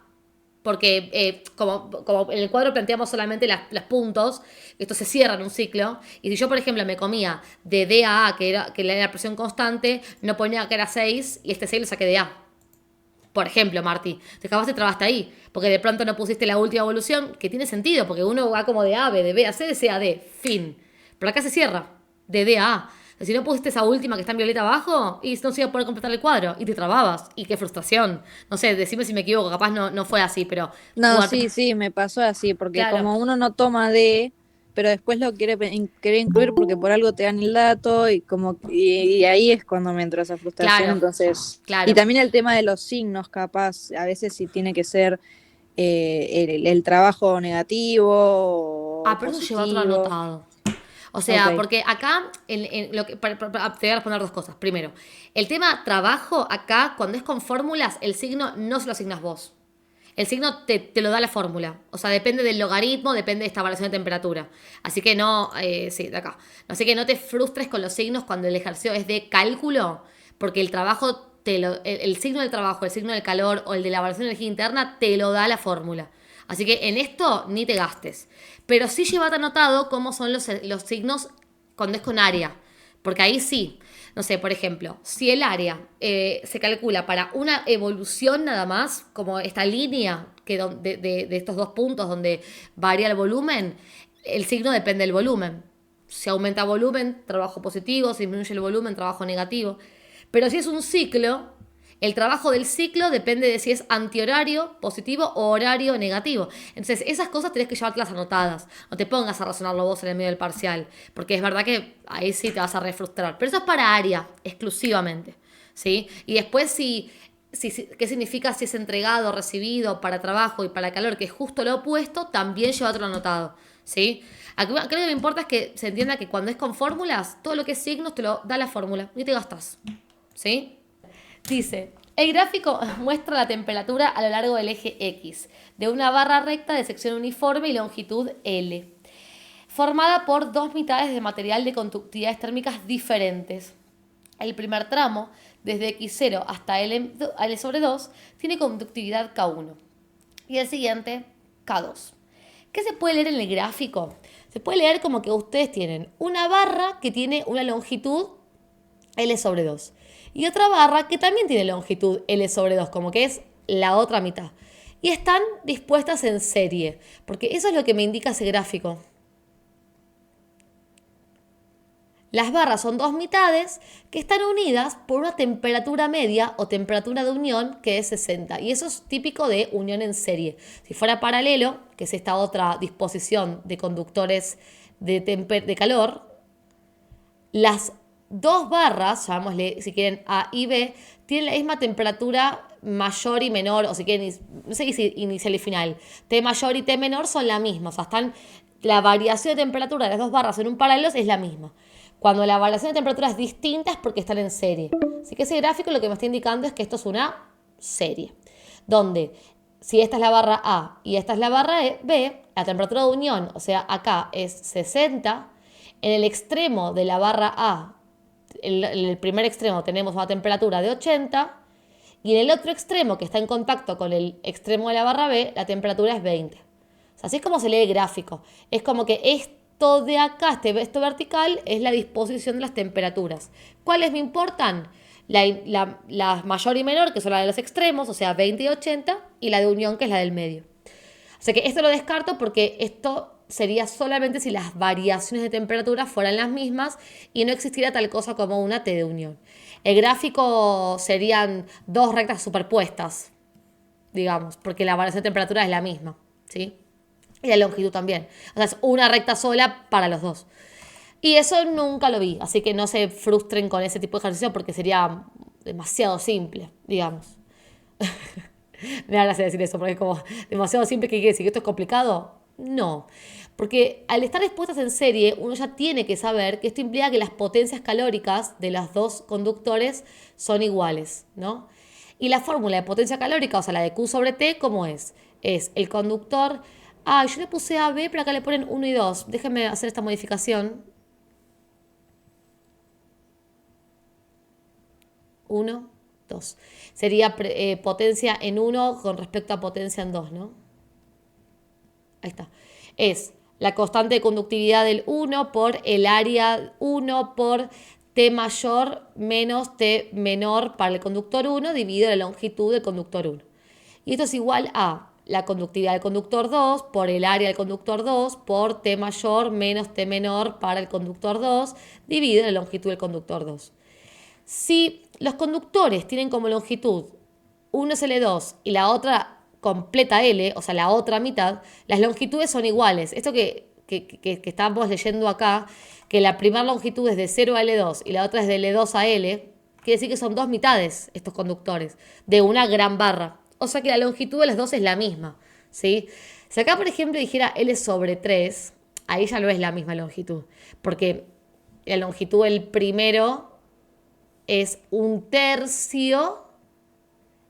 Porque como en el cuadro planteamos solamente los puntos, esto se cierra en un ciclo. Y si yo, por ejemplo, me comía de D a A, que era la presión constante, no ponía que era 6 y este 6 lo saqué de A. Por ejemplo, Martí, te acabaste trabaste ahí, porque de pronto no pusiste la última evolución, que tiene sentido, porque uno va como de A, B, de B a C, de C a D, fin. Pero acá se cierra, de D a A. Si no pusiste esa última que está en violeta abajo, y no se iba a poder completar el cuadro, y te trababas, y qué frustración. No sé, decime si me equivoco, capaz no fue así, pero... No, sí, me pasó así, porque Claro, como uno no toma D, pero después lo quiere incluir porque por algo te dan el dato y ahí es cuando me entró esa frustración. claro, Entonces, y claro. también el tema de los signos, capaz, a veces si tiene que ser el trabajo negativo o Ah, pero eso lleva otro positivo. anotado. O sea, Ok. porque acá te voy a responder dos cosas. Primero, el tema trabajo, acá, cuando es con fórmulas, el signo no se lo asignas vos. El signo te lo da la fórmula. O sea, depende del logaritmo, depende de esta variación de temperatura. Así que no, sí, de acá. Así que no te frustres con los signos cuando el ejercicio es de cálculo, porque el trabajo, el signo del trabajo, el signo del calor o el de la variación de energía interna, te lo da la fórmula. Así que en esto ni te gastes. Pero sí llevate anotado cómo son los signos cuando es con área. Porque ahí sí, no sé, por ejemplo, si el área se calcula para una evolución nada más, como esta línea de estos dos puntos donde varía el volumen, el signo depende del volumen. Si aumenta volumen, trabajo positivo, si disminuye el volumen, trabajo negativo. Pero si es un ciclo, el trabajo del ciclo depende de si es antihorario positivo o horario negativo. Entonces, esas cosas tenés que llevártelas anotadas. No te pongas a razonarlo vos en el medio del parcial, porque es verdad que ahí sí te vas a refrustrar. Pero eso es para área, exclusivamente. ¿sí? Y después qué significa si es entregado, recibido, para trabajo y para calor, que es justo lo opuesto, también lleva otro anotado, ¿sí? Aquí, creo que lo que me importa es que se entienda que cuando es con fórmulas, todo lo que es signos te lo da la fórmula y te gastas, ¿sí? Dice, el gráfico muestra la temperatura a lo largo del eje X, de una barra recta de sección uniforme y longitud L, formada por dos mitades de material de conductividades térmicas diferentes. El primer tramo, desde X0 hasta L sobre 2, tiene conductividad K1 y el siguiente K2. ¿Qué se puede leer en el gráfico? Se puede leer como que ustedes tienen una barra que tiene una longitud L sobre 2 y otra barra que también tiene longitud L sobre 2, como que es la otra mitad. Y están dispuestas en serie, porque eso es lo que me indica ese gráfico. Las barras son dos mitades que están unidas por una temperatura media o temperatura de unión que es 60. Y eso es típico de unión en serie. Si fuera paralelo, que es esta otra disposición de conductores de calor, las dos barras, llamémosle si quieren A y B, tienen la misma temperatura mayor y menor, o si quieren, no sé si inicial y final. T mayor y T menor son la misma, o sea, la variación de temperatura de las dos barras en un paralelo es la misma. Cuando la variación de temperatura es distinta es porque están en serie. Así que ese gráfico lo que me está indicando es que esto es una serie. Donde si esta es la barra A y esta es la barra B, la temperatura de unión, o sea, acá es 60. En el extremo de la barra A, en el primer extremo tenemos una temperatura de 80. Y en el otro extremo, que está en contacto con el extremo de la barra B, la temperatura es 20. O sea, así es como se lee el gráfico. Es como que esto de acá, esto vertical, es la disposición de las temperaturas. ¿Cuáles me importan? La mayor y menor, que son las de los extremos, o sea, 20 y 80, y la de unión, que es la del medio. O sea que esto lo descarto porque esto sería solamente si las variaciones de temperatura fueran las mismas y no existiera tal cosa como una T de unión. El gráfico serían dos rectas superpuestas, digamos, porque la variación de temperatura es la misma, ¿sí? Y la longitud también. O sea, es una recta sola para los dos. Y eso nunca lo vi, así que no se frustren con ese tipo de ejercicio porque sería demasiado simple, digamos. Me da gracia decir eso porque es como demasiado simple. ¿Qué quiere decir? ¿Que esto es complicado? No. Porque al estar expuestas en serie, uno ya tiene que saber que esto implica que las potencias calóricas de los dos conductores son iguales, ¿no? Y la fórmula de potencia calórica, o sea, la de Q sobre T, ¿cómo es? Es el conductor. Yo le puse A, B, pero acá le ponen 1 y 2. Déjenme hacer esta modificación. 1, 2. Sería potencia en 1 con respecto a potencia en 2, ¿no? Ahí está. Es la constante de conductividad del 1 por el área 1 por T mayor menos T menor para el conductor 1 dividido la longitud del conductor 1. Y esto es igual a la conductividad del conductor 2 por el área del conductor 2 por T mayor menos T menor para el conductor 2 dividido la longitud del conductor 2. Si los conductores tienen como longitud uno es L2 y la otra completa L, o sea, la otra mitad, las longitudes son iguales. Esto que estamos leyendo acá, que la primera longitud es de 0 a L2 y la otra es de L2 a L, quiere decir que son dos mitades estos conductores de una gran barra. O sea que la longitud de las dos es la misma, ¿sí? Si acá, por ejemplo, dijera L sobre 3, ahí ya no es la misma longitud, porque la longitud del primero es 1/3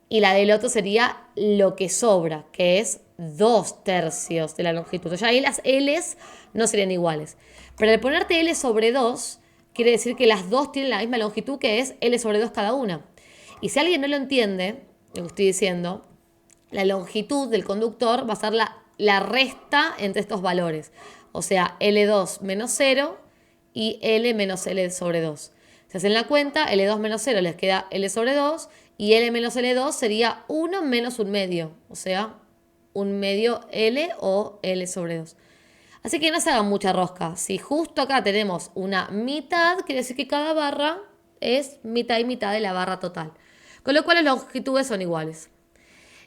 y la del otro sería lo que sobra, que es 2/3 de la longitud. O sea, ahí las L's no serían iguales. Pero al ponerte L sobre 2, quiere decir que las dos tienen la misma longitud, que es L sobre 2 cada una. Y si alguien no lo entiende, lo que estoy diciendo, la longitud del conductor va a ser la resta entre estos valores. O sea, L2 menos 0 y L menos L sobre 2. Si hacen la cuenta, L2 menos 0 les queda L sobre 2 y L menos L2 sería 1 menos 1/2. O sea, 1/2 L o L sobre 2. Así que no se hagan mucha rosca. Si justo acá tenemos una mitad, quiere decir que cada barra es mitad y mitad de la barra total. Con lo cual las longitudes son iguales.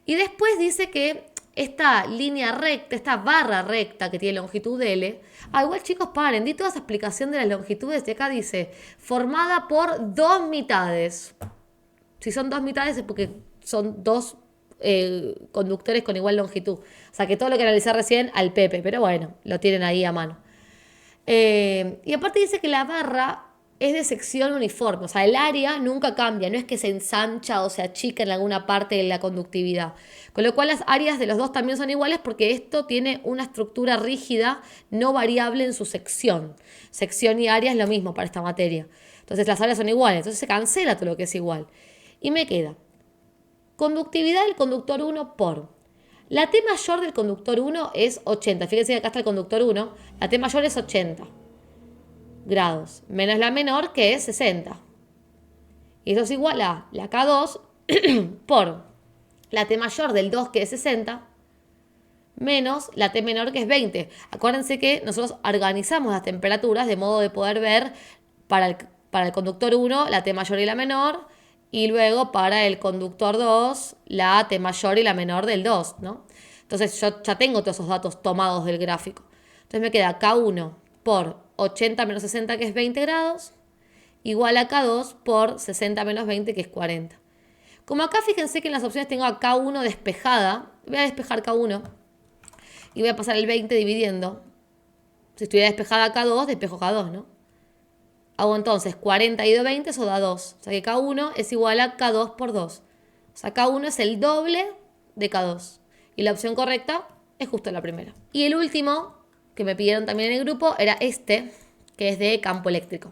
Y después dice que esta línea recta, esta barra recta que tiene longitud L, igual chicos, paren, di toda esa explicación de las longitudes y acá dice, formada por dos mitades. Si son dos mitades es porque son dos conductores con igual longitud. O sea que todo lo que analicé recién al Pepe, pero bueno, lo tienen ahí a mano. Y aparte dice que la barra es de sección uniforme, o sea, el área nunca cambia, no es que se ensancha o se achica en alguna parte de la conductividad. Con lo cual las áreas de los dos también son iguales porque esto tiene una estructura rígida, no variable en su sección. Sección y área es lo mismo para esta materia. Entonces las áreas son iguales, entonces se cancela todo lo que es igual. Y me queda conductividad del conductor 1 por... La T mayor del conductor 1 es 80. Fíjense que acá está el conductor 1. La T mayor es 80 grados. Menos la menor, que es 60. Y eso es igual a la K2 por la T mayor del 2, que es 60, menos la T menor, que es 20. Acuérdense que nosotros organizamos las temperaturas de modo de poder ver para el conductor 1 la T mayor y la menor, y luego para el conductor 2 la T mayor y la menor del 2, ¿no? Entonces yo ya tengo todos esos datos tomados del gráfico. Entonces me queda K1 por 80 menos 60, que es 20 grados, igual a K2 por 60 menos 20, que es 40. Como acá fíjense que en las opciones tengo a K1 despejada, voy a despejar K1 y voy a pasar el 20 dividiendo. Si estuviera despejada K2, despejo K2, ¿no? Hago entonces 40 y 20, eso da 2. O sea que K1 es igual a K2 por 2. O sea, K1 es el doble de K2. Y la opción correcta es justo la primera. Y el último, que me pidieron también en el grupo, era este, que es de campo eléctrico.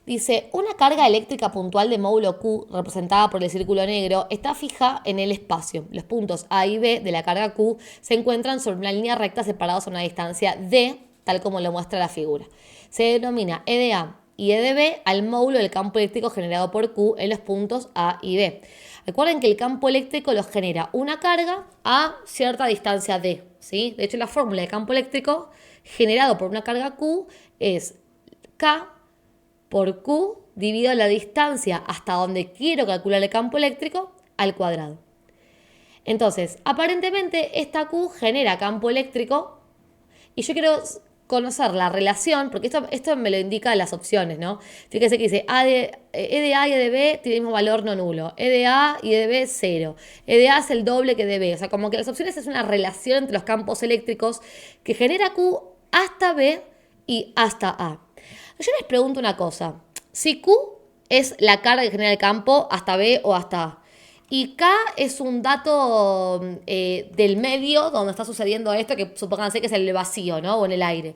Dice, una carga eléctrica puntual de módulo Q, representada por el círculo negro, está fija en el espacio. Los puntos A y B de la carga Q se encuentran sobre una línea recta separados a una distancia D, tal como lo muestra la figura. Se denomina E de A y E de B al módulo del campo eléctrico generado por Q en los puntos A y B. Recuerden que el campo eléctrico los genera una carga a cierta distancia D, ¿sí? De hecho, la fórmula de campo eléctrico generado por una carga Q es K por Q dividido la distancia hasta donde quiero calcular el campo eléctrico al cuadrado. Entonces, aparentemente esta Q genera campo eléctrico y yo quiero conocer la relación, porque esto me lo indica las opciones, ¿no? Fíjense que dice E de A y E de B tiene el mismo valor no nulo. E de A y E de B, 0. E de A es el doble que de B. O sea, como que las opciones es una relación entre los campos eléctricos que genera Q hasta B y hasta A. Yo les pregunto una cosa. Si Q es la carga que genera el campo hasta B o hasta A, y K es un dato del medio donde está sucediendo esto, que supónganse que es el vacío, ¿no? O en el aire.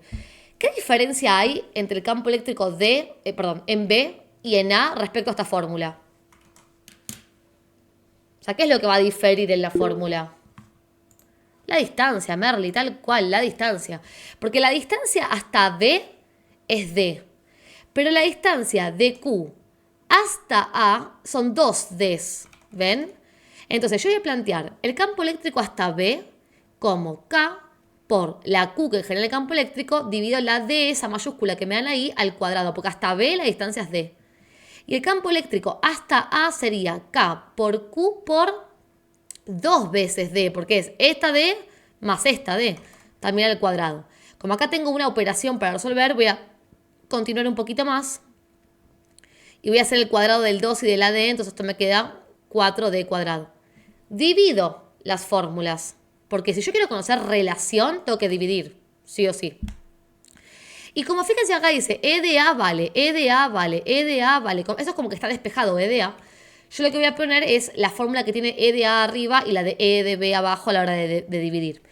¿Qué diferencia hay entre el campo eléctrico en B y en A respecto a esta fórmula? O sea, ¿qué es lo que va a diferir en la fórmula? La distancia, Merly, tal cual, la distancia. Porque la distancia hasta B es D. Pero la distancia de Q hasta A son 2 Ds. ¿Ven? Entonces yo voy a plantear el campo eléctrico hasta B como K por la Q que genera el campo eléctrico dividido la D, esa mayúscula que me dan ahí, al cuadrado, porque hasta B la distancia es D. Y el campo eléctrico hasta A sería K por Q por 2 veces D, porque es esta D más esta D, también al cuadrado. Como acá tengo una operación para resolver, voy a continuar un poquito más y voy a hacer el cuadrado del 2 y del AD, entonces esto me queda 4D cuadrado. Divido las fórmulas, porque si yo quiero conocer relación, tengo que dividir, sí o sí. Y como fíjense acá dice, E de A vale, E de A vale, E de A vale. Eso es como que está despejado, E de A. Yo lo que voy a poner es la fórmula que tiene E de A arriba y la de E de B abajo a la hora de dividir.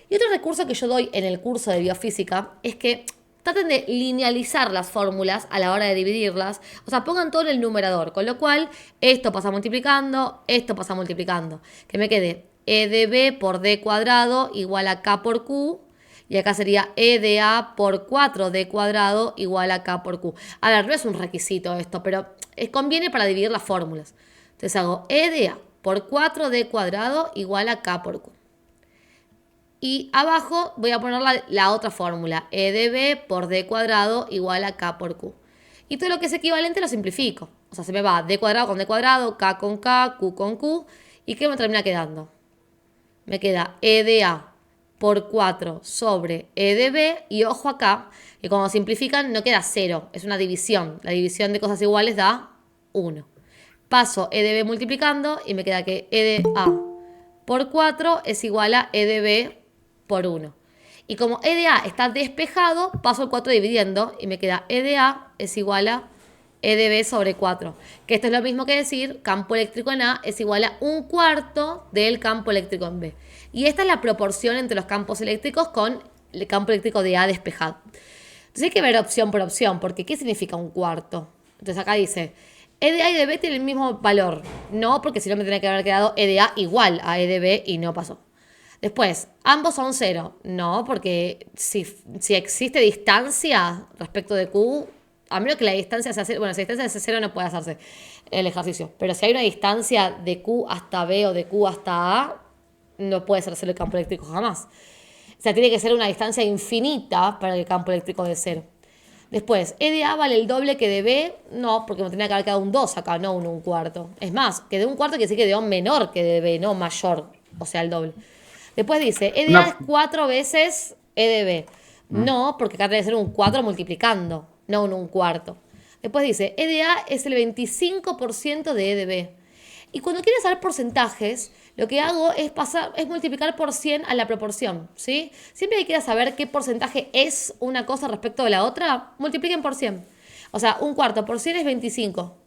Y otro recurso que yo doy en el curso de biofísica es que traten de linealizar las fórmulas a la hora de dividirlas. O sea, pongan todo en el numerador. Con lo cual, esto pasa multiplicando, esto pasa multiplicando. Que me quede E de B por D cuadrado igual a K por Q. Y acá sería E de A por 4D cuadrado igual a K por Q. A ver, no es un requisito esto, pero conviene para dividir las fórmulas. Entonces hago E de A por 4D cuadrado igual a K por Q. Y abajo voy a poner la otra fórmula. E de B por D cuadrado igual a K por Q. Y todo lo que es equivalente lo simplifico. O sea, se me va D cuadrado con D cuadrado, K con K, Q con Q. ¿Y qué me termina quedando? Me queda E de A por 4 sobre E de B. Y ojo acá, que cuando simplifican no queda 0. Es una división. La división de cosas iguales da 1. paso E de B multiplicando y me queda que E de A por 4 es igual a E de B por 1. Y como E de A está despejado, paso el 4 dividiendo y me queda E de A es igual a E de B sobre 4. Que esto es lo mismo que decir campo eléctrico en A es igual a 1/4 del campo eléctrico en B. Y esta es la proporción entre los campos eléctricos con el campo eléctrico de A despejado. Entonces hay que ver opción por opción, porque ¿qué significa 1/4? Entonces acá dice, E de A y de B tienen el mismo valor. No, porque si no me tendría que haber quedado E de A igual a E de B y no pasó. Después, ambos son 0. No, porque si existe distancia respecto de Q, a menos que la distancia sea 0, bueno, si la distancia es 0 no puede hacerse el ejercicio. Pero si hay una distancia de Q hasta B o de Q hasta A, no puede ser 0 el campo eléctrico jamás. O sea, tiene que ser una distancia infinita para el campo eléctrico de 0. Después, E de A vale el doble que de B. No, porque me tenía que haber quedado un 2 acá, no un 1/4. Es más, que de 1/4 quiere decir que de A menor que de B, no mayor, o sea, el doble. Después dice, E de A es 4 veces E de B. No, porque acá debe ser un 4 multiplicando, no un 1/4. Después dice, E de A es el 25% de E de B. Y cuando quieres saber porcentajes, lo que hago es multiplicar por 100 a la proporción, ¿sí? Siempre que quieras saber qué porcentaje es una cosa respecto de la otra, multipliquen por 100. O sea, 1/4 por 100 es 25.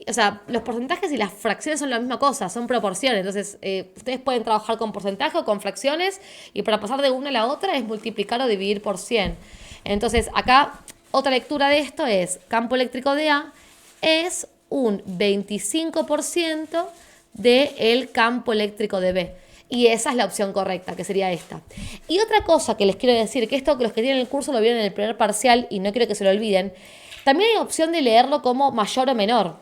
O sea, los porcentajes y las fracciones son la misma cosa, son proporciones. Entonces, ustedes pueden trabajar con porcentaje o con fracciones y para pasar de una a la otra es multiplicar o dividir por 100. Entonces, acá otra lectura de esto es campo eléctrico de A es un 25% del campo eléctrico de B. Y esa es la opción correcta, que sería esta. Y otra cosa que les quiero decir, que esto que los que tienen el curso lo vieron en el primer parcial y no quiero que se lo olviden, también hay opción de leerlo como mayor o menor,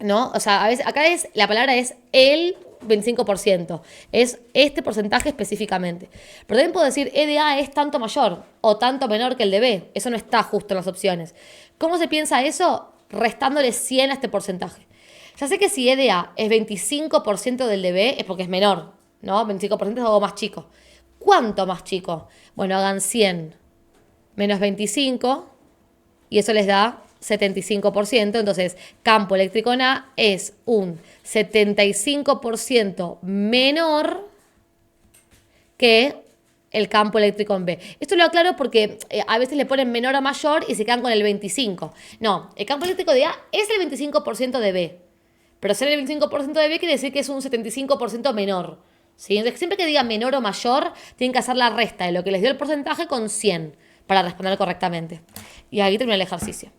¿no? O sea, a veces, acá la palabra es el 25%, es este porcentaje específicamente. Pero también puedo decir E de A es tanto mayor o tanto menor que el de B. Eso no está justo en las opciones. ¿Cómo se piensa eso? Restándole 100 a este porcentaje. Ya sé que si E de A es 25% del de B es porque es menor, ¿no? 25% es algo más chico. ¿Cuánto más chico? Bueno, hagan 100 menos 25 y eso les da 75%. Entonces, campo eléctrico en A es un 75% menor que el campo eléctrico en B. Esto lo aclaro porque a veces le ponen menor o mayor y se quedan con el 25. No, el campo eléctrico de A es el 25% de B. Pero ser el 25% de B quiere decir que es un 75% menor. ¿Sí? Entonces, siempre que diga menor o mayor, tienen que hacer la resta de lo que les dio el porcentaje con 100 para responder correctamente. Y ahí termina el ejercicio.